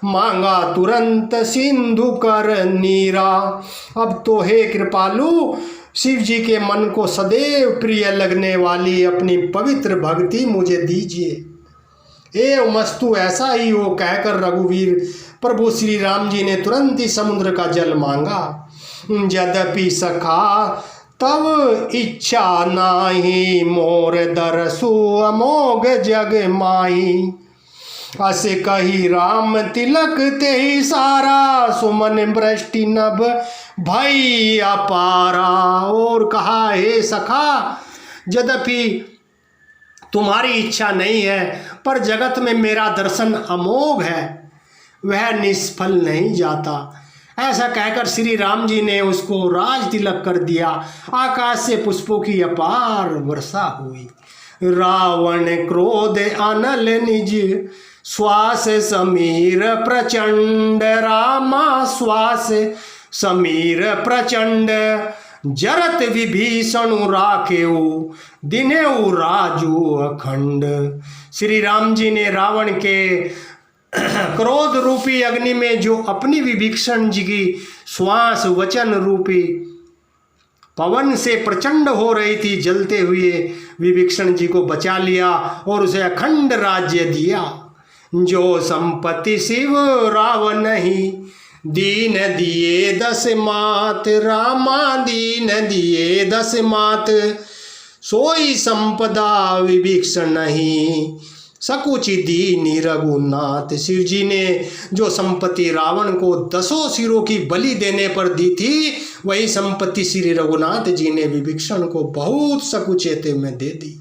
मांगा तुरंत सिंधु कर नीरा। अब तो हे कृपालु, शिव जी के मन को सदैव प्रिय लगने वाली अपनी पवित्र भक्ति मुझे दीजिए। एवं मस्तु ऐसा ही हो कहकर रघुवीर प्रभु श्री राम जी ने तुरंत ही समुद्र का जल मांगा। यद्यपि सखा तब इच्छा नाही, मोर दरसु अमोघ जग माही। अस कही राम तिलक ते ही सारा, सुमन वृष्टि नभ भई अपारा। और कहा, हे सखा, यद्यपि तुम्हारी इच्छा नहीं है, पर जगत में मेरा दर्शन अमोघ है, वह निष्फल नहीं जाता। ऐसा कहकर श्री राम जी ने उसको राज तिलक कर दिया। आकाश से पुष्पों की अपार वर्षा हुई। रावण क्रोध अनल निज, श्वास समीर प्रचंड। रामा श्वास समीर प्रचंड, जरत विभीषण राखेऊ, दिनेऊ राजू अखंड। श्री राम जी ने रावण के क्रोध रूपी अग्नि में जो अपनी विभीषण जी की श्वास वचन रूपी पवन से प्रचंड हो रही थी, जलते हुए विभीषण जी को बचा लिया और उसे अखंड राज्य दिया। जो संपत्ति शिव राव नहीं, दीन दिए 10 मात, रामा दीन दिए 10 मात, सोई संपदा विभीषण नहीं, सकुचि दीनि रघुनाथ। शिव जी ने जो संपत्ति रावण को 10 सिरों की बलि देने पर दी थी, वही संपत्ति श्री रघुनाथ जी ने विभीषण को बहुत सकुचेते में दे दी।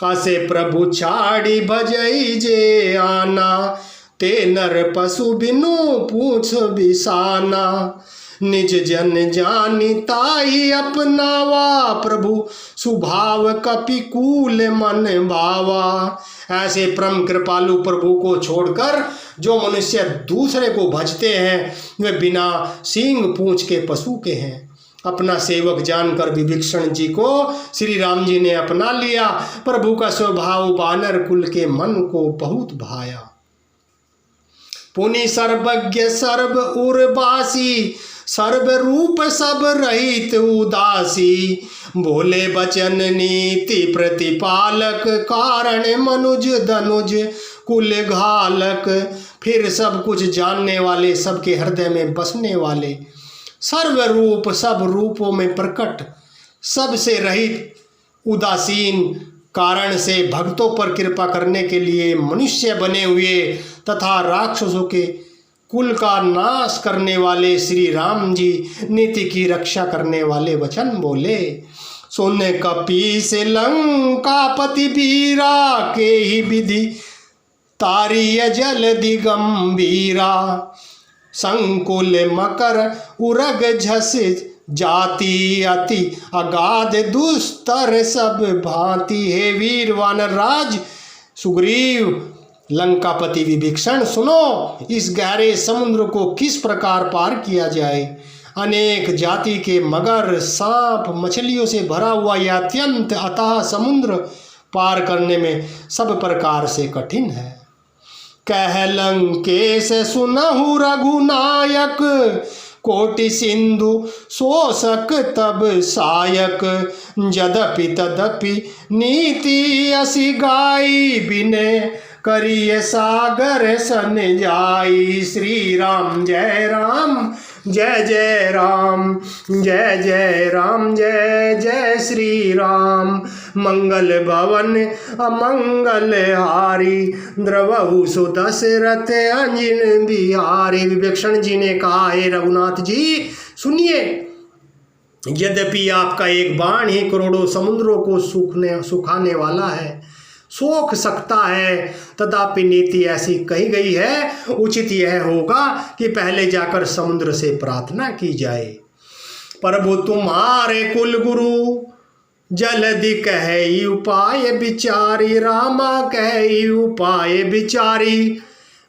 कासे प्रभु छाड़ी भजई जे आना, ते नर पशु बिनु पूछ बिसाना, निज जन जानी ताई अपनावा, प्रभु सुभाव कपिकूल मन भावा। ऐसे परम कृपालु प्रभु को छोड़कर जो मनुष्य दूसरे को भजते हैं, वे बिना सींग पूंछ के पशु के हैं। अपना सेवक जानकर विभीषण जी को श्री राम जी ने अपना लिया। प्रभु का स्वभाव बानर कुल के मन को बहुत भाया। पुनि सर्वज्ञ सर्व उर्वासी, सर्व रूप सब रहित उदासी, भोले बचन नीति प्रतिपालक, कारण मनुज धनुज कुल घालक। फिर सब कुछ जानने वाले, सबके हृदय में बसने वाले, सर्व रूप सब रूपों में प्रकट, सबसे रहित, उदासीन, कारण से भक्तों पर कृपा करने के लिए मनुष्य बने हुए तथा राक्षसों के कुल का नाश करने वाले श्री राम जी नीति की रक्षा करने वाले वचन बोले। सुन कपीस लंकापति वीरा, के ही विधि तारिय जल दिगंबीरा, संकुल मकर उरग झस जाति, अति अगाध दुस्तर सब भांति। हे वीर वानर राज सुग्रीव, लंकापति विभीषण, सुनो इस गहरे समुद्र को किस प्रकार पार किया जाए। अनेक जाति के मगर, सांप, मछलियों से भरा हुआ यह अत्यंत अथाह समुद्र पार करने में सब प्रकार से कठिन है। कह लंकेश सुनहु रघुनायक, कोटि सिंधु शोषक तब सायक, यद्यपि तदपि नीति असि गाई, बिने करिय सागर सन जाई। श्री राम जय राम, जय जय राम, जय जय राम, जय जय श्री राम। मंगल भवन अमंगल हारी, द्रवहु सो दशरथ अंजन बिहारी। विभीषण जी ने कहा, हे रघुनाथ जी सुनिए, यद्यपि आपका एक बाण ही करोड़ों समुद्रों को सुखाने वाला है, सोख सकता है, तथापि नीति ऐसी कही गई है, उचित यह होगा कि पहले जाकर समुद्र से प्रार्थना की जाए। प्रभु तुम्हारे कुल गुरु, जल्दी कहे उपाय विचारी, रामा कहे उपाय विचारी,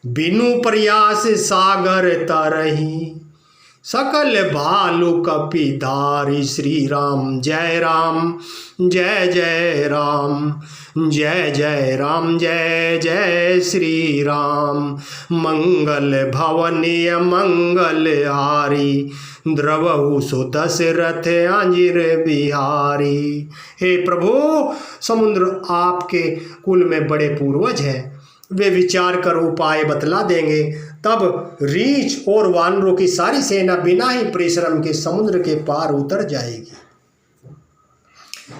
बिनु प्रयास सागर तरही, सकल भालु कपिधारी। श्री राम जय राम, जय जय राम, जय जय राम, जय जय श्री राम। मंगल भवनीय मंगल हारी, द्रवहु सो दशरथ अंजिर बिहारी। हे प्रभु, समुद्र आपके कुल में बड़े पूर्वज हैं, वे विचार कर उपाय बतला देंगे, तब रीछ और वानरों की सारी सेना बिना ही परिश्रम के समुद्र के पार उतर जाएगी।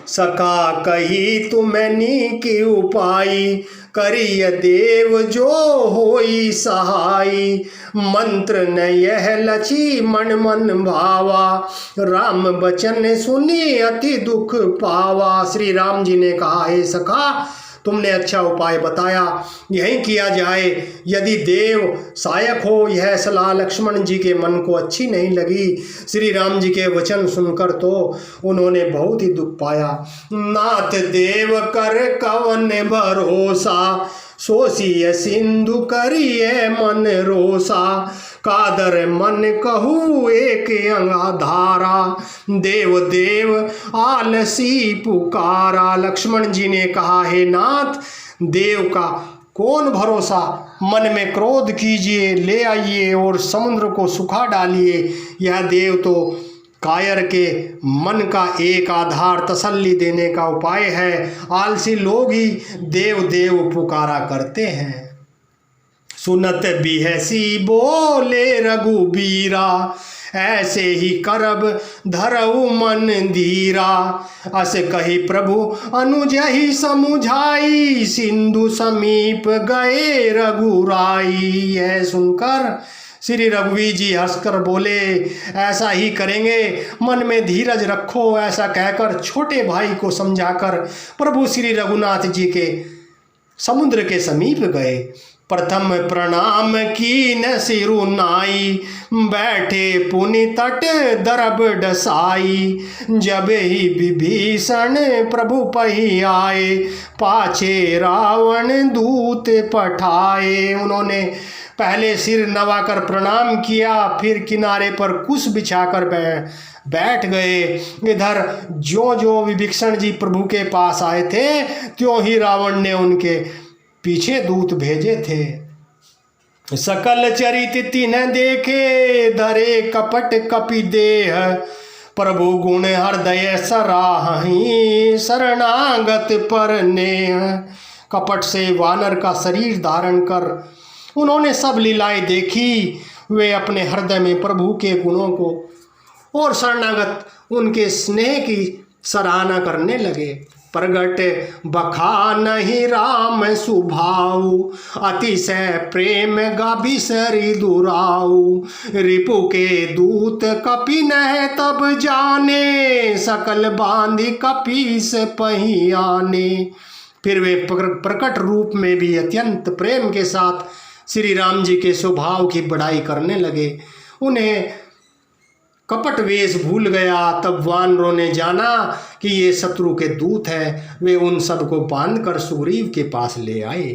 सका कही तुमनी की उपाई, करिय देव जो होई सहाई, मंत्र न यह लची मन मन भावा, राम बचन सुनी अति दुख पावा। श्री राम जी ने कहा, हे सखा, तुमने अच्छा उपाय बताया, यही किया जाए। यदि देव सहायक हो, यह सलाह लक्ष्मण जी के मन को अच्छी नहीं लगी। श्री राम जी के वचन सुनकर तो उन्होंने बहुत ही दुख पाया। नाथ देव कर कवन भरोसा, सोसिय सिंधु करिए मन रोसा, कादर मन कहू एक अंगाधारा, देव देव आलसी पुकारा। लक्ष्मण जी ने कहा, हे नाथ, देव का कौन भरोसा, मन में क्रोध कीजिए, ले आइए और समुद्र को सुखा डालिए। यह देव तो कायर के मन का एक आधार तसल्ली देने का उपाय है। आलसी लोग ही देव देव पुकारा करते हैं। सुनत बिहसी बोले रघुबीरा, ऐसे ही करब धरऊ मन धीरा। अस कही प्रभु अनुज ही समुझाई, सिंधु समीप गए रघुराई। यह सुनकर श्री रघुवीर जी हंसकर बोले, ऐसा ही करेंगे, मन में धीरज रखो। ऐसा कहकर छोटे भाई को समझाकर प्रभु श्री रघुनाथ जी के समुद्र के समीप गए। प्रथम प्रणाम कीन सिरु नाई, बैठे पुनि तट दरब डसाई। जब ही विभीषण प्रभु पही आए, पाछे रावण दूत पठाए। उन्होंने पहले सिर नवाकर प्रणाम किया, फिर किनारे पर कुश बिछाकर बैठ गए। इधर जो जो विभीषण जी प्रभु के पास आए थे, त्यों ही रावण ने उनके पीछे दूत भेजे थे। सकल चरित तिन्ह देखे, धरे कपट कपि देह। प्रभु गुण हृदय सराहि, शरणागत पर नेह। कपट से वानर का शरीर धारण कर उन्होंने सब लीलाएं देखी। वे अपने हृदय में प्रभु के गुणों को और शरणागत उनके स्नेह की सराहना करने लगे। प्रगट बखानहि राम सुभाऊ, अतिशय प्रेम गाभिसरि दुराऊ। रिपु के दूत कपि नह तब जाने, सकल बांधि कपीस पही आने। फिर वे प्रकट रूप में भी अत्यंत प्रेम के साथ श्री राम जी के स्वभाव की बड़ाई करने लगे। उन्हें कपट वेश भूल गया। तब वानरों ने जाना कि ये शत्रु के दूत हैं। वे उन सबको बांधकर सुग्रीव के पास ले आए।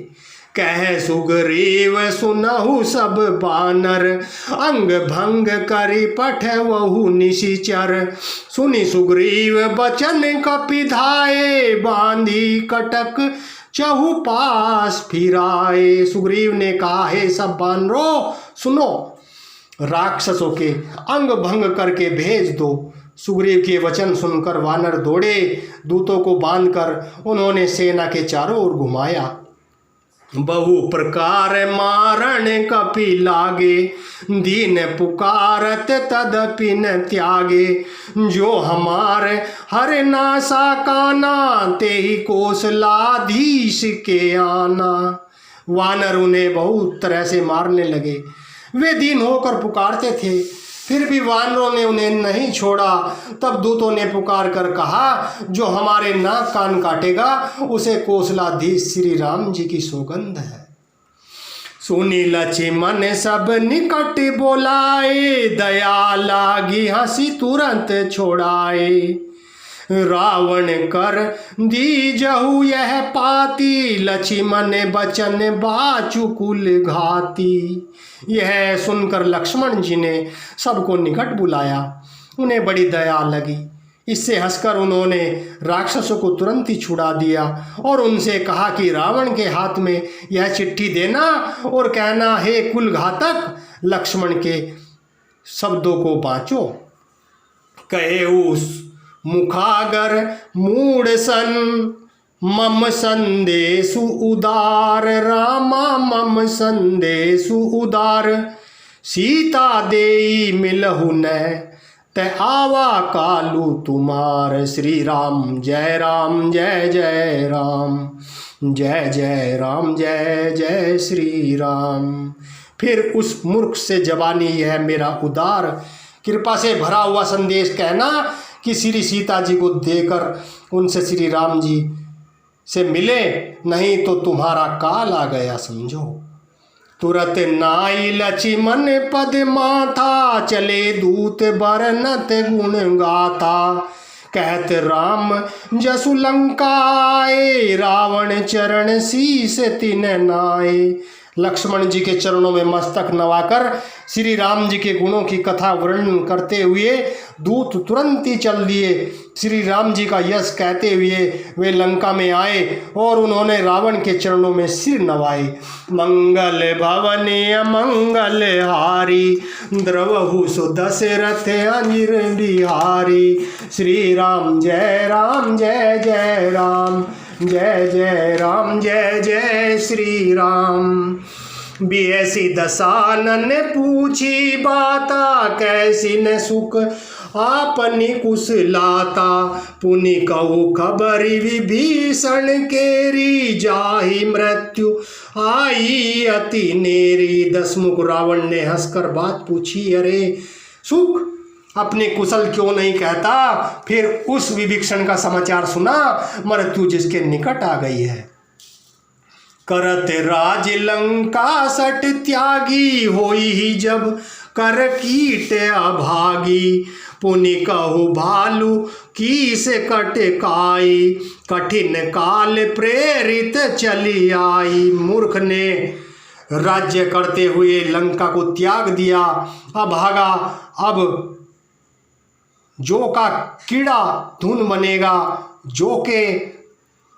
कह सुग्रीव सुनहु सब बानर, अंग भंग करि पठवहु निशिचर। सुनि सुग्रीव बचन कपि धाये, बांधी कटक चहु पास फिराए। सुग्रीव ने कहा, हे सब बानरों सुनो, राक्षसों के अंग भंग करके भेज दो। सुग्रीव के वचन सुनकर वानर दौड़े। दूतों को बांधकर उन्होंने सेना के चारों ओर घुमाया। बहु प्रकार मारण कपि लागे, दीन पुकारत तदपि न त्यागे। जो हमार हर नासा काना, ते ही कौशलाधीश के आना। वानर उन्हें बहुत तरह से मारने लगे। वे दीन होकर पुकारते थे, फिर भी वानरों ने उन्हें नहीं छोड़ा। तब दूतों ने पुकार कर कहा, जो हमारे नाक कान काटेगा उसे कौशलाधीश श्री राम जी की सौगंध है। सुनी लक्ष्मण सब निकट बोलाए, दया लागी हंसी तुरंत छोड़ाए। रावण कर दीजहु यह पाती, लक्ष्मण बचन बाचुकुल घाती। यह सुनकर लक्ष्मण जी ने सबको निकट बुलाया। उन्हें बड़ी दया लगी। इससे हंसकर उन्होंने राक्षसों को तुरंत ही छुड़ा दिया और उनसे कहा कि रावण के हाथ में यह चिट्ठी देना और कहना, हे कुल घातक, लक्ष्मण के शब्दों को बाँचो। कहे उस मुखागर मूढ़ सन, मम संदेशु उदार। रामा मम संदेशु उदार, सीता देई मिलहु न, ते आवा कालू तुम्हार। श्री राम जय राम जय जय राम, जय जय राम जय जय श्री राम। फिर उस मूर्ख से जवानी यह मेरा उदार कृपा से भरा हुआ संदेश कहना कि श्री सीता जी को देकर उनसे श्री राम जी से मिले, नहीं तो तुम्हारा काल आ गया समझो। तुरत नाई लक्ष्मण पद माथा, चले दूत बरनत गुण गाथा। कहत राम जसु लंका आए, रावण चरण शीस तिन नाए। लक्ष्मण जी के चरणों में मस्तक नवाकर श्री राम जी के गुणों की कथा वर्णन करते हुए दूत तुरंत ही चल दिए। श्री राम जी का यश कहते हुए वे लंका में आए और उन्होंने रावण के चरणों में सिर नवाए। मंगल भवन अमंगल हारी, द्रवहु सु दशरथ अंजिर बिहारी। श्री राम जय जय राम, जय जय राम जय जय श्री राम। बियसी दसानन पूछी बाता, कैसी न सुख आपनी कुशलाता। पुनि कहु खबरि विभीषण केरी, जाहि मृत्यु आई अति नेरी। दसमुख रावण ने हंसकर बात पूछी, अरे सुख अपने कुशल क्यों नहीं कहता? फिर उस विभीषण का समाचार सुना, मृत्यु जिसके निकट आ गई है। करत राज लंका सट त्यागी, होई ही जब कर कीट अभागी। पुनि कहु भालु की से कटकाई, कठिन काल प्रेरित चली आई। मूर्ख ने राज्य करते हुए लंका को त्याग दिया, अब भागा। अब जो का कीड़ा धुन बनेगा, जो के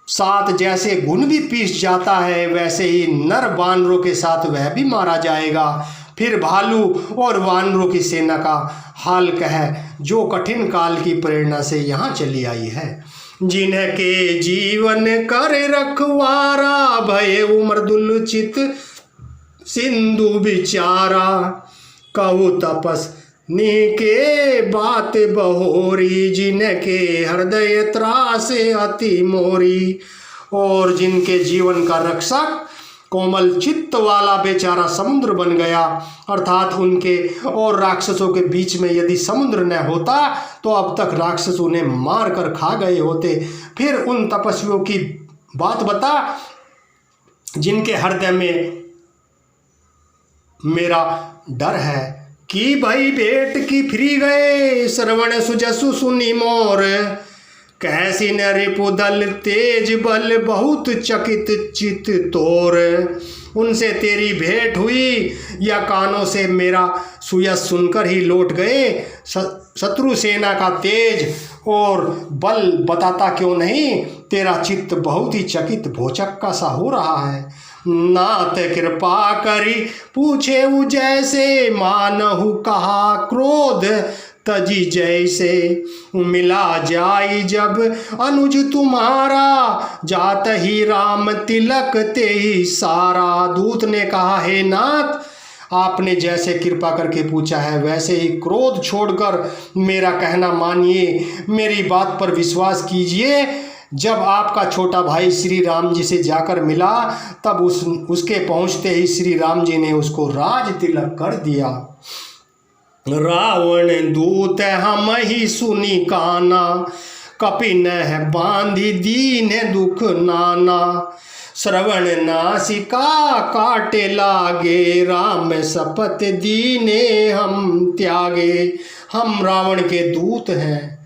साथ जैसे घुन भी पीस जाता है, वैसे ही नर वानरों के साथ वह भी मारा जाएगा। फिर भालू और वानरों की सेना का हाल कह, जो कठिन काल की प्रेरणा से यहाँ चली आई है। जिनके जीवन कर रखवारा, भय मृदुल चित सिंधु बिचारा। कहु तपस के बात बहोरी, जिनके हृदय त्रासे अति मोरी। और जिनके जीवन का रक्षक कोमल चित्त वाला बेचारा समुद्र बन गया, अर्थात उनके और राक्षसों के बीच में यदि समुद्र न होता तो अब तक राक्षस उन्हें मार कर खा गए होते। फिर उन तपस्वियों की बात बता, जिनके हृदय में मेरा डर है कि भई भेंट की फिरी गए। श्रवण सुजसु सुनी मोर, कैसी न रिपुदल तेज बल, बहुत चकित चित तोर। उनसे तेरी भेंट हुई या कानों से मेरा सुयस सुनकर ही लौट गए। शत्रु सेना का तेज और बल बताता क्यों नहीं? तेरा चित्त बहुत ही चकित भोचक्का सा हो रहा है। नाथ कृपा करी पूछे जैसे, मानहु कहा क्रोध तजी जैसे। मिला जाई जब अनुज तुम्हारा, जात ही राम तिलक ते ही सारा। दूत ने कहा, हे नाथ, आपने जैसे कृपा करके पूछा है वैसे ही क्रोध छोड़कर मेरा कहना मानिए, मेरी बात पर विश्वास कीजिए। जब आपका छोटा भाई श्री राम जी से जाकर मिला, तब उसके पहुंचते ही श्री राम जी ने उसको राज तिलक कर दिया। रावण दूत हम ही सुनी काना, कपिन है बांधी दीन दुख नाना। श्रवण नासिका काटे लागे, राम शपथ दीने हम त्यागे। हम रावण के दूत हैं,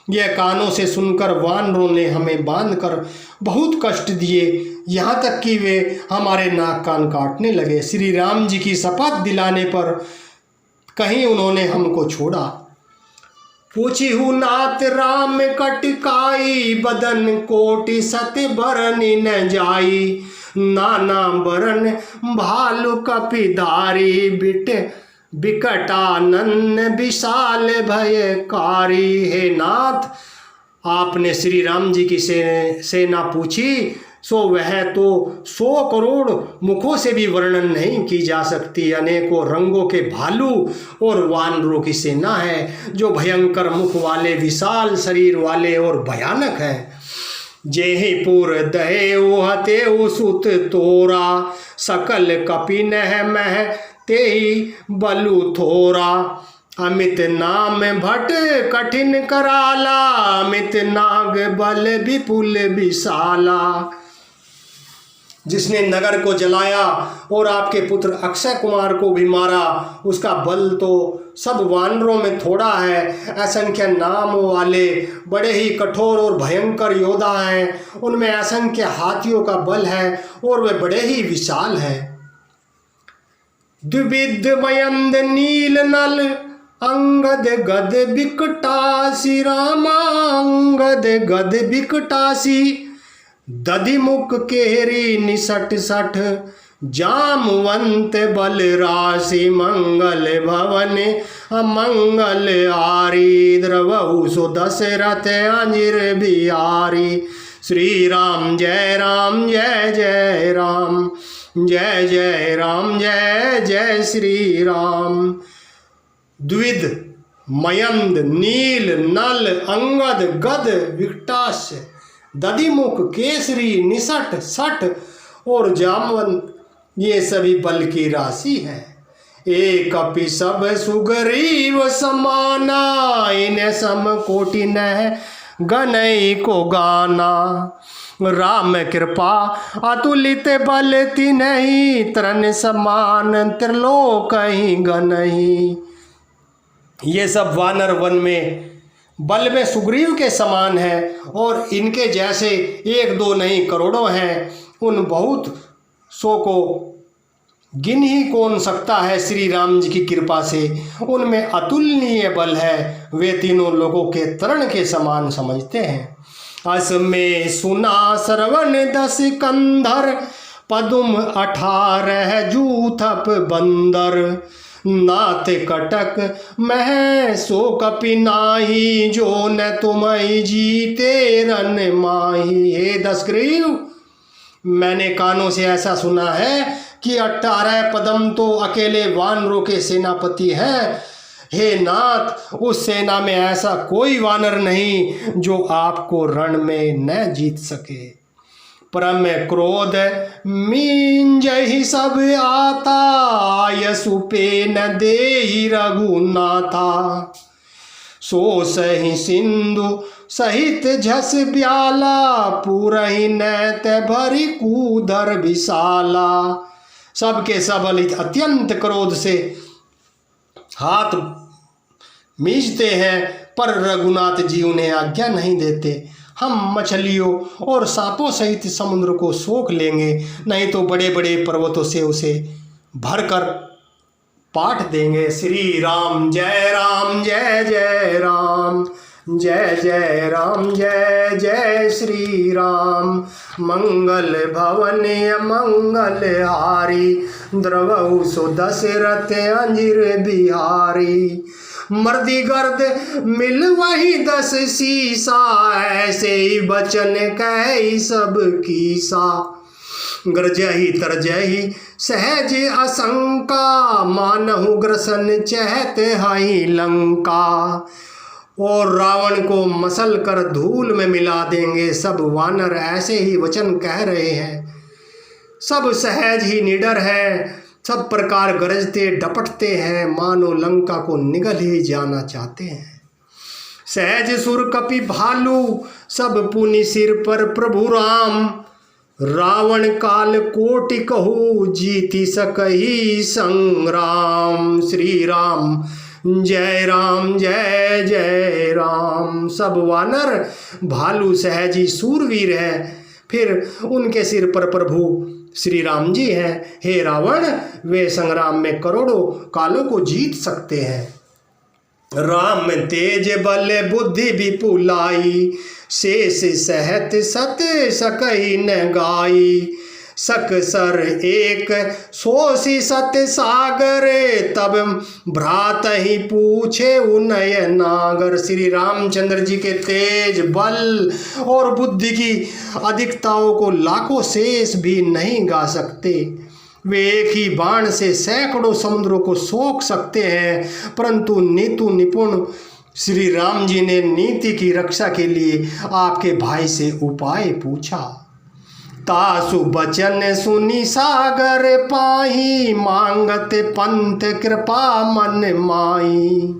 यह कानों से सुनकर वानरों ने हमें बांधकर बहुत कष्ट दिए, यहाँ तक कि वे हमारे नाक कान काटने लगे। श्री राम जी की शपथ दिलाने पर कहीं उन्होंने हमको छोड़ा। पूछी हूँ नाथ राम कटकाई, बदन कोटि सत्य बरनी न जाई। नाना बरन भालु कपिधारी, बिकटानंद विशाल भयकारी। हे नाथ, आपने श्री राम जी की सेना पूछी, सो वह तो 100 करोड़ मुखों से भी वर्णन नहीं की जा सकती। अनेकों रंगों के भालू और वानरों की सेना है, जो भयंकर मुख वाले, विशाल शरीर वाले और भयानक है। जेहि पुर दहे हते सुत तोरा, सकल कपिन है मह तेहि बलु थोरा। अमित नाम भट कठिन कराला, अमित नाग बल विपुल विशाला। जिसने नगर को जलाया और आपके पुत्र अक्षय कुमार को भी मारा, उसका बल तो सब वानरों में थोड़ा है। असंख्य नाम वाले बड़े ही कठोर और भयंकर योद्धा हैं, उनमें असंख्य हाथियों का बल है और वे बड़े ही विशाल हैं। द्विविध मयंद नील नल, अंगद गद बिकटासी। रामा अंगद गद बिकटासी, दधिमुख केरी निसट सठ। जामवंत बल राशि, मंगल भवन अमंगल आरी। द्रवहु सो दशरथ अंजिर बिहारी। श्री राम जय जय राम। जय जय राम, जय जय श्री राम। द्विध, मयंद, नील, नल, अंगद, गद, विकटास्य, दधिमुख, केसरी, निसठ, सठ और जामवंत, ये सभी बल की राशि है। एक अपि सब सुग्रीव समाना, इन्हें सम कोटि न गनई को गाना। राम कृपा अतुलित बल तिन्हि, तरण समान त्रिलोक ही गनहि। ये सब वानर वन में बल में सुग्रीव के समान है और इनके जैसे एक दो नहीं करोड़ों हैं। उन बहुत सौ को गिन ही कौन सकता है श्री राम जी की कृपा से। उनमें अतुलनीय बल है, वे तीनों लोगों के तरण के समान समझते हैं। अस में सुना श्रवण 10 कंधर, पदुम 18 जूथप बंदर। नाथ कटक मह सो कपि नाही, जो न तुम्हि जीते रन माही। हे दशग्रीव, मैंने कानों से ऐसा सुना है कि 18 पदम तो अकेले वानरों के सेनापति हैं। हे नाथ, उस सेना में ऐसा कोई वानर नहीं जो आपको रण में न जीत सके। परम क्रोध मींजहि सब आता, यसुपे न देहि रघुनाथा। सो सही सिंधु सहित झस ब्याला, पूरहि नैत भरी कूधर विशाला। सबके सब अत्यंत क्रोध से हाथ मींचते हैं, पर रघुनाथ जी उन्हें आज्ञा नहीं देते। हम मछलियों और सांपों सहित समुद्र को सोख लेंगे, नहीं तो बड़े बड़े पर्वतों से उसे भरकर पाट देंगे। श्री राम जय जय राम, जय जय राम, जय जय श्री राम। मंगल भवन मंगल हारी, द्रवहु सो दशरथ अंजिर बिहारी। मर्दी गर्द मिल वही 10 सीसा, ऐसे ही बचन कह सब कीसा। गरजहि तरजहि सहज असंका, मानहु ग्रसन चहत हई लंका। और रावण को मसल कर धूल में मिला देंगे। सब वानर ऐसे ही वचन कह रहे हैं। सब सहज ही निडर है, सब प्रकार गरजते डपटते हैं, मानो लंका को निगल ही जाना चाहते हैं। सहज सुर कपि भालू, सब पुनि सिर पर प्रभु राम। रावण काल कोटि कहू, जीति सकहि संग्राम। श्री राम जय जय राम। सब वानर भालू सहजी सूरवीर है, फिर उनके सिर पर प्रभु श्री राम जी हैं। हे रावण, वे संग्राम में करोड़ों कालों को जीत सकते हैं। राम तेज बल बुद्धि विपुलाई, शेष सहत सत सकहि न गाई। सकसर एक सोसी सत सागर, तब भ्रात ही पूछे उनय नागर। श्री रामचंद्र जी के तेज बल और बुद्धि की अधिकताओं को लाखों शेष भी नहीं गा सकते। वे एक ही बाण से सैकड़ों समुद्रों को सोख सकते हैं, परंतु नीतु निपुण श्री राम जी ने नीति की रक्षा के लिए आपके भाई से उपाय पूछा। तासु बचन सुनी सागर पाही, मांगत पंथ कृपा मन माही।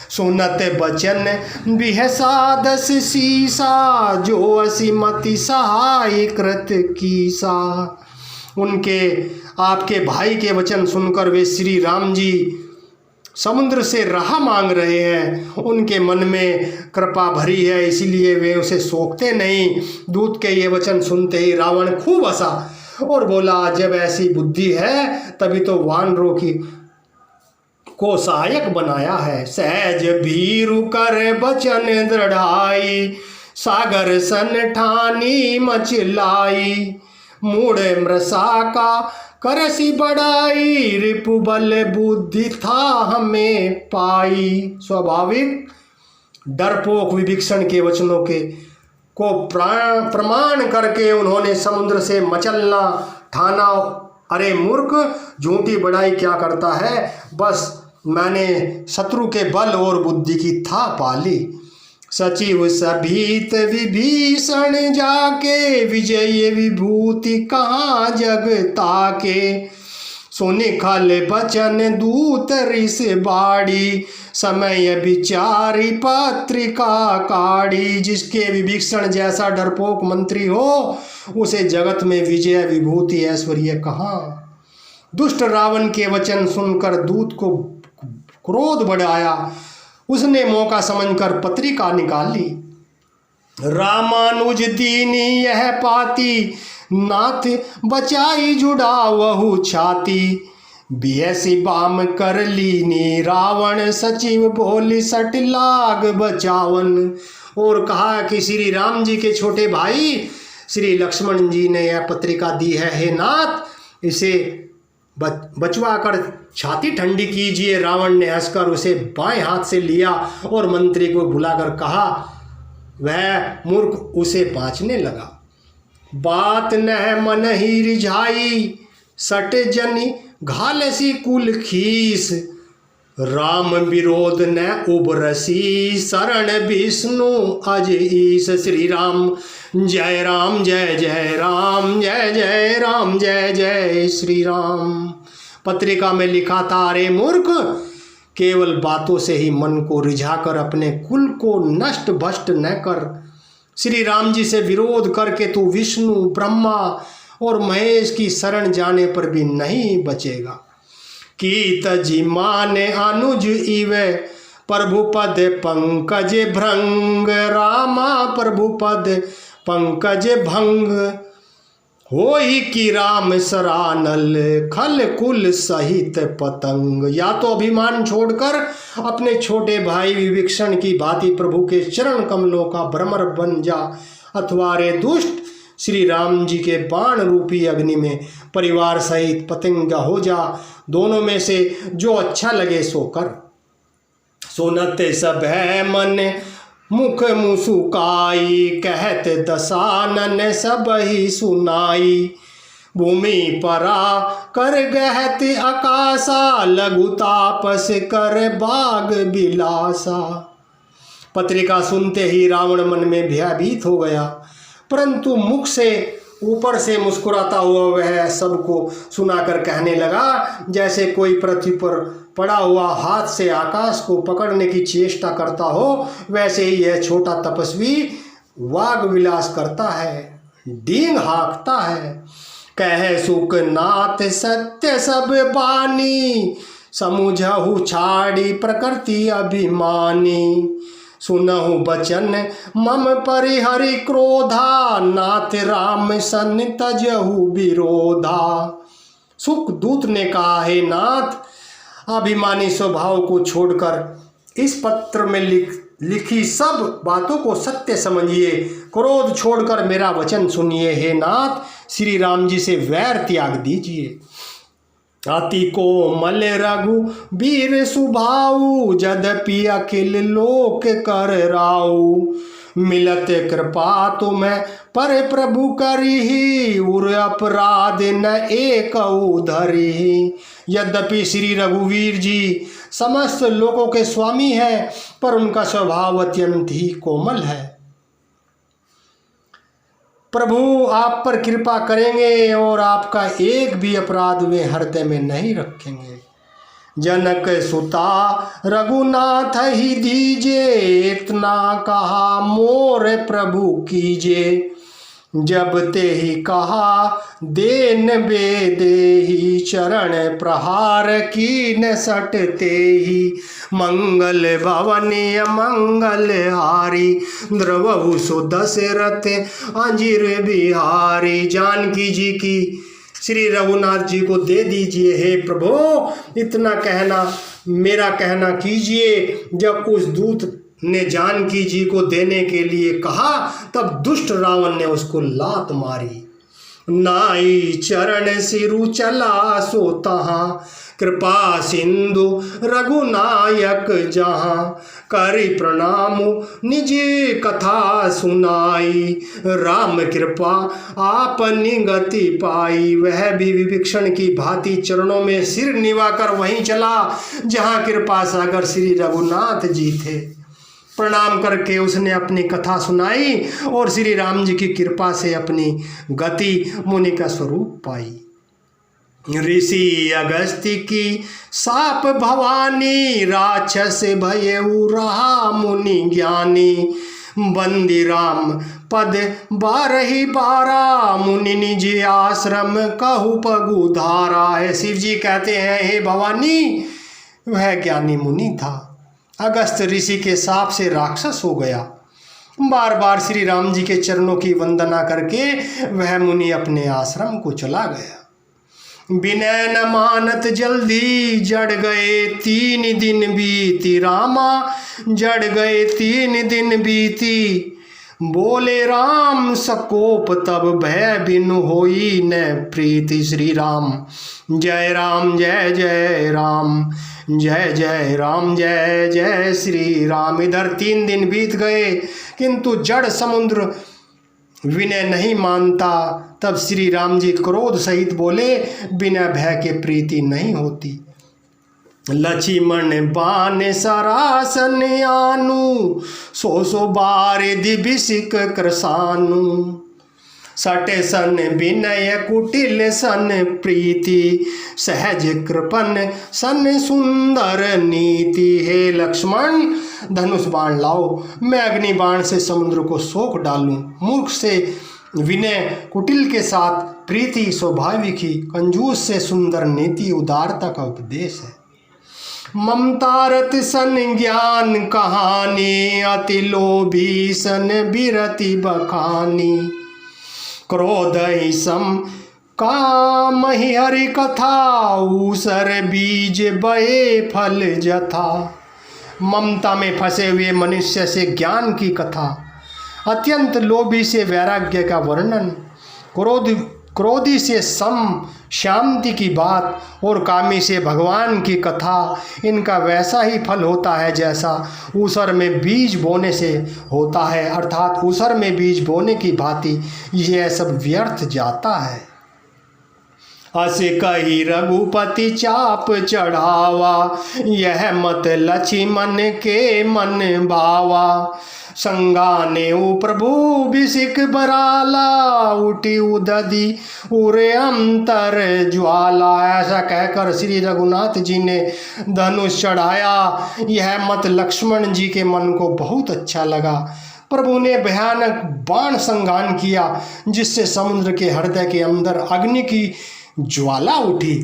सुनत बचन बिहसादस सीसा, जो असीमति सहाय कृत कीसा। उनके आपके भाई के वचन सुनकर वे श्री राम जी समुद्र से राह मांग रहे हैं। उनके मन में कृपा भरी है, इसीलिए वे उसे सोखते नहीं। दूत के ये वचन सुनते ही रावण खूब हंसा और बोला, जब ऐसी बुद्धि है तभी तो वानरों की को सहायक बनाया है। सहज भीरु कर बचन दृढ़ाई, सागर सन ठानी मचलाई। मूढ़ मृषा का करसी बढ़ाई, रिपु बल बुद्धि था हमें पाई। स्वाभाविक डरपोक विभीषण के वचनों के को प्रमाण करके उन्होंने समुद्र से मचलना ठाना अरे मूर्ख, झूठी बड़ाई क्या करता है, बस मैंने शत्रु के बल और बुद्धि की था पाली। सचिव सभीत विभीषण जाके, विजय विभूति कहाँ जग ताके। सुनि खल बचन दूत ऋष बाड़ी, समय विचारी पत्रिका काढ़ी। जिसके विभीषण जैसा डरपोक मंत्री हो, उसे जगत में विजय विभूति ऐश्वर्य कहाँ। दुष्ट रावण के वचन सुनकर दूत को क्रोध बढ़ाया, उसने मौका समझकर पत्रिका निकाली। रामानुज दीनी यह पाती, नाथ बचाई जुड़ा वहु छाती। बियसी बाम कर लीनी रावण, सचिव बोली सट लाग बचावन। और कहा कि श्री राम जी के छोटे भाई श्री लक्ष्मण जी ने यह पत्रिका दी है, हे नाथ, इसे बचवा कर छाती ठंडी कीजिए। रावण ने हंसकर उसे बाएं हाथ से लिया और मंत्री को बुलाकर कहा। वह मूर्ख उसे बाँचने लगा। बात न मन ही रिझाई, सट जनी घालसी कुल खीस। राम विरोध न उबरसी, शरण विष्णु अज ईस। श्री राम जय राम जय जय राम, जय जय राम जय जय श्री राम। पत्रिका में लिखा था, अरे मूर्ख, केवल बातों से ही मन को रिझाकर अपने कुल को नष्ट भ्रष्ट न कर। श्री राम जी से विरोध करके तू विष्णु, ब्रह्मा और महेश की शरण जाने पर भी नहीं बचेगा। कीत जी माने अनुज इवे, प्रभुपद पंकज भृंग। रामा प्रभुपद पंकज भंग, होई कि राम सरानल, खल कुल सहित पतंग। या तो अभिमान छोड़कर अपने छोटे भाई विभीषण की भांति प्रभु के चरण कमलों का भ्रमर बन जा, अथवा रे दुष्ट श्री राम जी के बाण रूपी अग्नि में परिवार सहित पतंग हो जा। दोनों में से जो अच्छा लगे सो कर। सुनते सब है मन मुख मुसुकाई, कहत दसानन सब ही सुनाई। भूमि परा कर गहत आकाशा, लघु तापस कर बाग बिलासा। पत्रिका सुनते ही रावण मन में भयभीत हो गया, परंतु मुख से ऊपर से मुस्कुराता हुआ वह सबको सुनाकर कहने लगा, जैसे कोई पृथ्वी पर पड़ा हुआ हाथ से आकाश को पकड़ने की चेष्टा करता हो, वैसे ही यह छोटा तपस्वी वाग विलास करता है, डींग हाँकता है। कह सुख नाथ सत्य सब बानी, समुझहु छाड़ी प्रकृति अभिमानी। सुनहु बचन मम परिहरि क्रोधा, नाथ राम सन तजहु विरोधा। सुख दूत ने कहा, हे नाथ, अभिमानी स्वभाव को छोड़कर इस पत्र में लिखी सब बातों को सत्य समझिए, क्रोध छोड़कर मेरा वचन सुनिए। हे नाथ, श्री राम जी से वैर त्याग दीजिए। अति कोमल रघु वीर सुभाऊ, जदपि अखिल लोक कर राऊ। मिलत कृपा तुम्हें पर प्रभु करिहि, उर अपराध न एक धरिहि। यद्यपि श्री रघुवीर जी समस्त लोकों के स्वामी हैं, पर उनका स्वभाव अत्यंत ही कोमल है। प्रभु आप पर कृपा करेंगे और आपका एक भी अपराध वे हृदय में नहीं रखेंगे। जनक सुता रघुनाथ ही दीजे, इतना कहा मोर प्रभु कीजे। जब ते ही कहा देन बेदेही, चरण प्रहार कीन सटते ही। मंगल भवनीय मंगल हारी, द्रवहु सो दशरथ अंजीर बिहारी। जानकी जी की श्री रघुनाथ जी को दे दीजिए। हे प्रभु, इतना कहना मेरा कहना कीजिए। जब उस दूत ने जानकी जी को देने के लिए कहा, तब दुष्ट रावण ने उसको लात मारी। नाई चरण सिरु चला सो तहाँ, कृपा सिंधु रघुनायक जहाँ, करि प्रणाम निज कथा सुनाई। राम कृपा आपनी गति पाई। वह भी विभीषण की भांति चरणों में सिर निवाकर वहीं चला जहाँ कृपा सागर श्री रघुनाथ जी थे। प्रणाम करके उसने अपनी कथा सुनाई और श्री राम जी की कृपा से अपनी गति मुनि का स्वरूप पाई। ऋषि अगस्त्य की साप भवानी, राक्षस भयउ रहा मुनि ज्ञानी। बंदी राम पद 12 मुनि निज आश्रम कहु पगु धारा। है शिव जी कहते हैं, हे भवानी, वह ज्ञानी मुनि था, अगस्त ऋषि के शाप से राक्षस हो गया। बार बार श्री राम जी के चरणों की वंदना करके वह मुनि अपने आश्रम को चला गया। विनय न मानत जल्दी जड़ गए 3 दिन बीती। रामा जड़ गए 3 दिन बीती। बोले राम सकोप तब भय बिनु होई न प्रीति। श्री राम जय राम जय जय राम, जय जय राम जय जय श्री राम। इधर 3 दिन बीत गए किंतु जड़ समुद्र विनय नहीं मानता। तब श्री राम जी क्रोध सहित बोले, बिना भय के प्रीति नहीं होती। लक्ष्मण बाण सरासन आनु, 100 बार दिबिसिक कृसानु। सटे सन विनय कुटिल सन प्रीति, सहज कृपन सन सुंदर नीति। हे लक्ष्मण, धनुष बाण लाओ, मैं अग्नि बाण से समुद्र को सोख डालूं। मूर्ख से विनय कुटिल के साथ प्रीति स्वाभाविक ही, कंजूस से सुंदर नीति उदारता का उपदेश है। ममतारत सन ज्ञान कहानी, अति लोभी सन बिरति बखानी। क्रोध ही सम काम ही हरि कथा, ऊसर बीज बहे फल जथा। ममता में फंसे हुए मनुष्य से ज्ञान की कथा, अत्यंत लोभी से वैराग्य का वर्णन, क्रोधी से सम शांति की बात और कामी से भगवान की कथा, इनका वैसा ही फल होता है जैसा ऊसर में बीज बोने से होता है। अर्थात ऊसर में बीज बोने की भांति यह सब व्यर्थ जाता है। अस कही रघुपति चाप चढ़ावा, यह मत लक्ष्मण के मन भावा। संगाने प्रभु बिसिक बराला, उठी उदधि उरे अंतर ज्वाला। ऐसा कहकर श्री रघुनाथ जी ने धनुष चढ़ाया। यह मत लक्ष्मण जी के मन को बहुत अच्छा लगा। प्रभु ने भयानक बाण संगान किया, जिससे समुद्र के हृदय के अंदर अग्नि की ज्वाला उठी।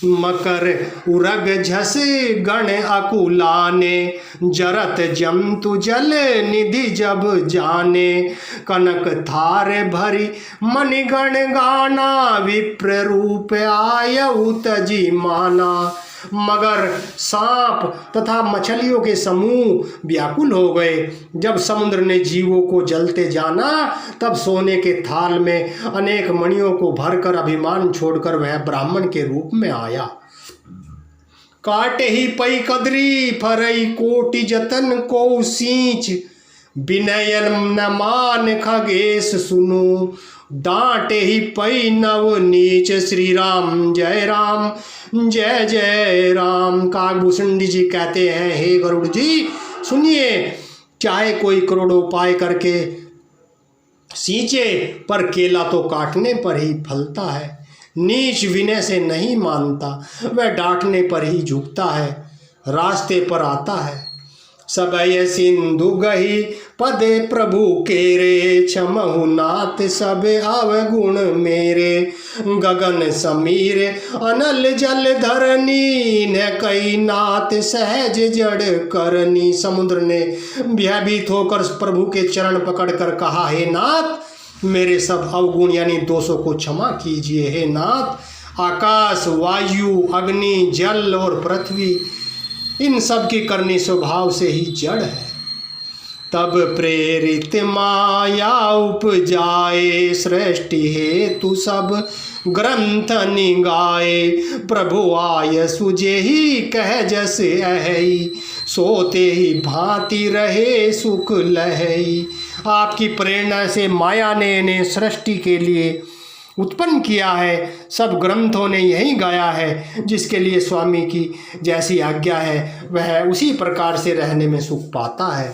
मकर उरग झसे गण अकुलाने, जरत जंतु जल निधि जब जाने। कनक थार भरी मणिगण गाना, विप्र रूप आयउ तजी माना। मगर सांप तथा मछलियों के समूह व्याकुल हो गए। जब समुद्र ने जीवों को जलते जाना, तब सोने के थाल में अनेक मणियों को भरकर अभिमान छोड़कर वह ब्राह्मण के रूप में आया। काटे ही पई कदरी फरई कोटि जतन को सींच, विनयन न मान खगेश सुनो। डांटे ही पई नव नीच। श्री राम जय राम जय जय राम। काकभूषणी जी कहते हैं, हे गरुड़ जी सुनिए, चाहे कोई करोड़ों उपाय करके सींचे, पर केला तो काटने पर ही फलता है। नीच विनय से नहीं मानता, वह डांटने पर ही झुकता है, रास्ते पर आता है। सबय सिंधु गही पदे प्रभु केरे, क्षमहु नाथ सब अवगुण मेरे। गगन समीर अनल जल धरनी, न कई नाथ सहज जड़ करनी। समुद्र ने भयभीत होकर प्रभु के चरण पकड़कर कहा, हे नाथ, मेरे सब अवगुण यानी दोषों को क्षमा कीजिए। हे नाथ, आकाश, वायु, अग्नि, जल और पृथ्वी, इन सब की करनी स्वभाव से ही जड़ है। तब प्रेरित माया उपजाए, सृष्टि हेतु सब ग्रंथ निगाए। प्रभु आय सुजेहि कह जस अहै, सोते ही भांति रहे सुख लहै। आपकी प्रेरणा से माया ने इन्हें सृष्टि के लिए उत्पन्न किया है। सब ग्रंथों ने यही गाया है। जिसके लिए स्वामी की जैसी आज्ञा है वह उसी प्रकार से रहने में सुख पाता है।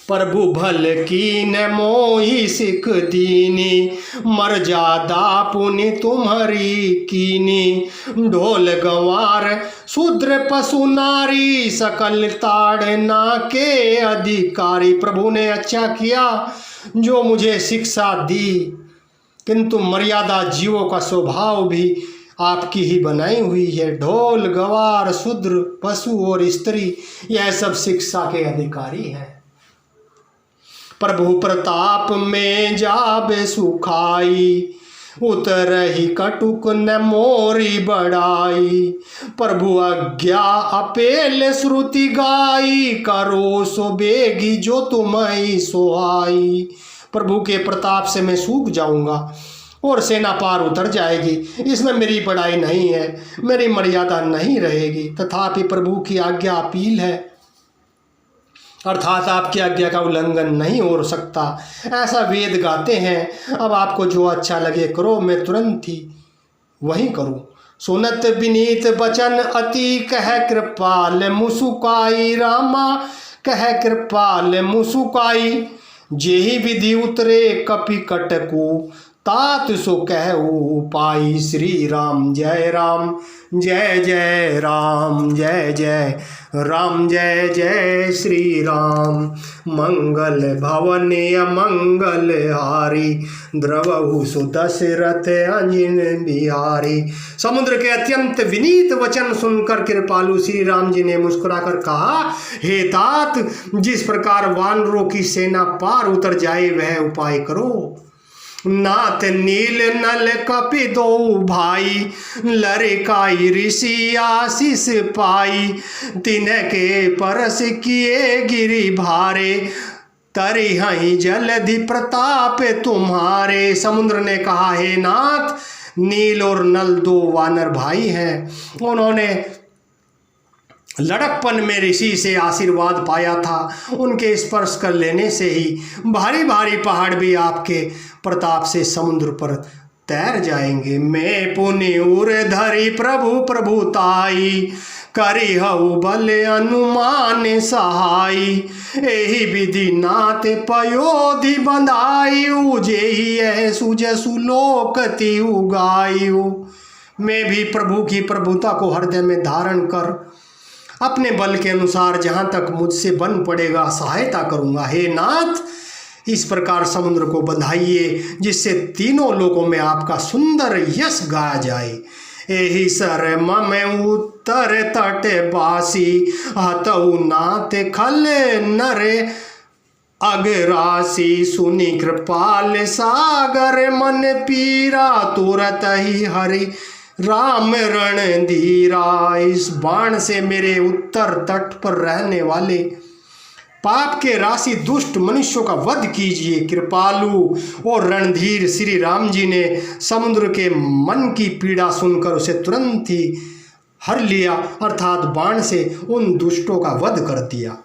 प्रभु भल कीन मोहि सिख दीनी, मर्यादा पुनि तुम्हारी कीनी। ढोल गंवार शूद्र पशु नारी, सकल ताड़ना के अधिकारी। प्रभु ने अच्छा किया जो मुझे शिक्षा दी, किंतु मर्यादा जीवों का स्वभाव भी आपकी ही बनाई हुई है। ढोल गंवार शूद्र पशु और स्त्री यह सब शिक्षा के अधिकारी हैं। प्रभु प्रताप में जाबे सुखाई, उतरहि कटुक न मोरी बढ़ाई। प्रभु आज्ञा अपेल श्रुति गाई, करो सो बेगी जो तुम्हें सोहाई। प्रभु के प्रताप से मैं सूख जाऊंगा और सेना पार उतर जाएगी। इसमें मेरी बड़ाई नहीं है, मेरी मर्यादा नहीं रहेगी। तथापि प्रभु की आज्ञा अपील है, अर्थात आपकी आज्ञा का उल्लंघन नहीं हो सकता, ऐसा वेद गाते हैं। अब आपको जो अच्छा लगे करो, मैं तुरंत ही वही करूं। सुनत विनीत बचन अति कह कृपाल मुसुकाई, रामा कह कृपाल मुसुकाई। जेहि विधि उतरे कपि कटकु, तात सो कह उपाई। श्री राम जय राम जय जय राम, जय जय राम जय जय श्री राम। मंगल भवन मंगल हारी, द्रवहु सुदशरथ अंजन बिहारी। समुद्र के अत्यंत विनीत वचन सुनकर कृपालु श्री राम जी ने मुस्कुराकर कहा, हे तात, जिस प्रकार वानरों की सेना पार उतर जाए वह उपाय करो। नाथ नील नल कपि दो भाई, लड़काई ऋषि आशीष पाई। तिनके परस किए गिरि भारे, तरिहहि जलधि प्रताप तुम्हारे। समुद्र ने कहा, हे नाथ, नील और नल दो वानर भाई हैं। उन्होंने लड़कपन में ऋषि से आशीर्वाद पाया था। उनके स्पर्श कर लेने से ही भारी भारी पहाड़ भी आपके प्रताप से समुद्र पर तैर जाएंगे। मैं पुनि उर धरी प्रभु प्रभुताई, करी हऊ बल अनुमान सहाई। एहि विधि नाथ पयोधि बंधाई, उजेहि ऐसु जसु लोकति उगायु। मैं भी प्रभु की प्रभुता को हृदय में धारण कर अपने बल के अनुसार जहाँ तक मुझसे बन पड़ेगा सहायता करूँगा। हे नाथ, इस प्रकार समुद्र को बंधाइए जिससे तीनों लोकों में आपका सुंदर यश गाया जाए। एहि सर मम उत्तर तट बासी, हतऊ नाथ खल नरे अगरासी। सुनि कृपाल सागर मन पीरा, तुरत ही हरि राम रण धीरा। इस बाण से मेरे उत्तर तट पर रहने वाले पाप के राशि दुष्ट मनुष्यों का वध कीजिए। कृपालु और रणधीर श्री राम जी ने समुद्र के मन की पीड़ा सुनकर उसे तुरंत ही हर लिया, अर्थात बाण से उन दुष्टों का वध कर दिया।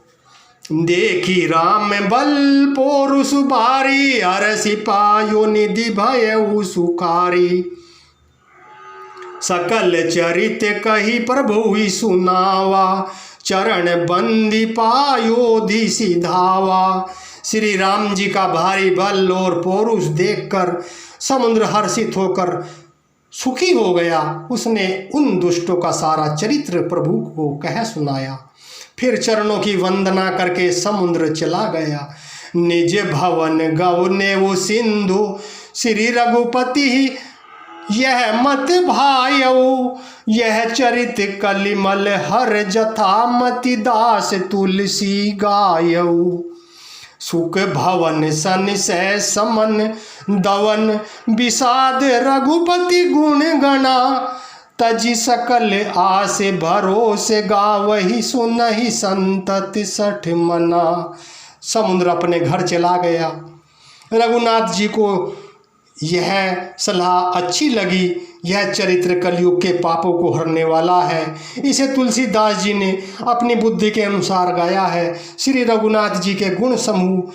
देखी राम बल पोरुष भारी, अरसि पायो निधि भयउ सुखारी। सकल चरित कही प्रभु ही सुनावा, चरण बंदी पायोधि सिधावा। श्री राम जी का भारी बल और पौरुष देखकर समुद्र हर्षित होकर सुखी हो गया। उसने उन दुष्टों का सारा चरित्र प्रभु को कह सुनाया। फिर चरणों की वंदना करके समुद्र चला गया। निज भवन गवने वो सिंधु, श्री रघुपति ही यह मत भायऊ। यह चरित कलिमल हर जथा मति दास तुलसी गायऊ। सुख भवन सन सै समन दवन, विषाद रघुपति गुण गणा। तजि सकल आस भरोसे गावहि, सुनहि संतति सठ मना। समुद्र अपने घर चला गया। रघुनाथ जी को यह सलाह अच्छी लगी। यह चरित्र कलयुग के पापों को हरने वाला है। इसे तुलसीदास जी ने अपनी बुद्धि के अनुसार गाया है। श्री रघुनाथ जी के गुण समूह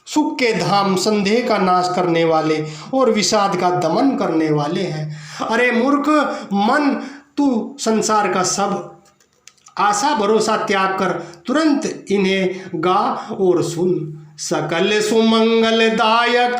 सुख के धाम, संदेह का नाश करने वाले और विषाद का दमन करने वाले हैं। अरे मूर्ख मन, तू संसार का सब आशा भरोसा त्याग कर तुरंत इन्हें गा और सुन। सकल सुमंगलदायक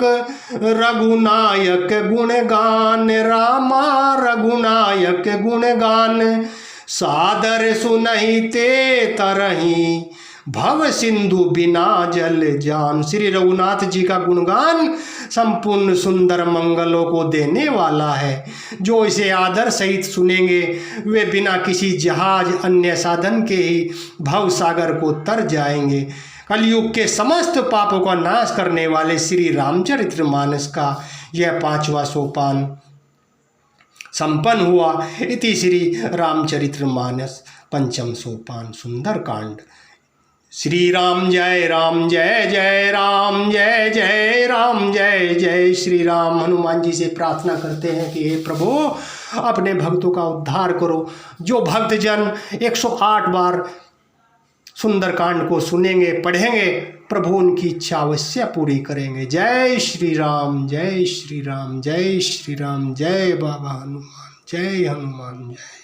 रघुनायक गुणगान, रामा रघुनायक गुणगान, सादर सुनहि ते तरही भव सिंधु बिना जल जान। श्री रघुनाथ जी का गुणगान संपूर्ण सुंदर मंगलों को देने वाला है। जो इसे आदर सहित सुनेंगे वे बिना किसी जहाज अन्य साधन के ही भव सागर को तर जाएंगे। कलयुग के समस्त पापों का नाश करने वाले श्री रामचरितमानस का यह 5वां सोपान संपन्न हुआ। इति श्री रामचरितमानस पंचम सोपान सुंदरकांड। श्री राम जय राम, जय जय राम, जय जय राम, जय जय श्री राम। हनुमान जी से प्रार्थना करते हैं कि हे प्रभु अपने भक्तों का उद्धार करो। जो भक्तजन 108 बार सुंदरकांड को सुनेंगे, पढ़ेंगे, प्रभु उनकी इच्छा अवश्य पूरी करेंगे। जय श्री राम, जय श्री राम, जय श्री राम, जय बाबा हनुमान, जय हनुमान, जय।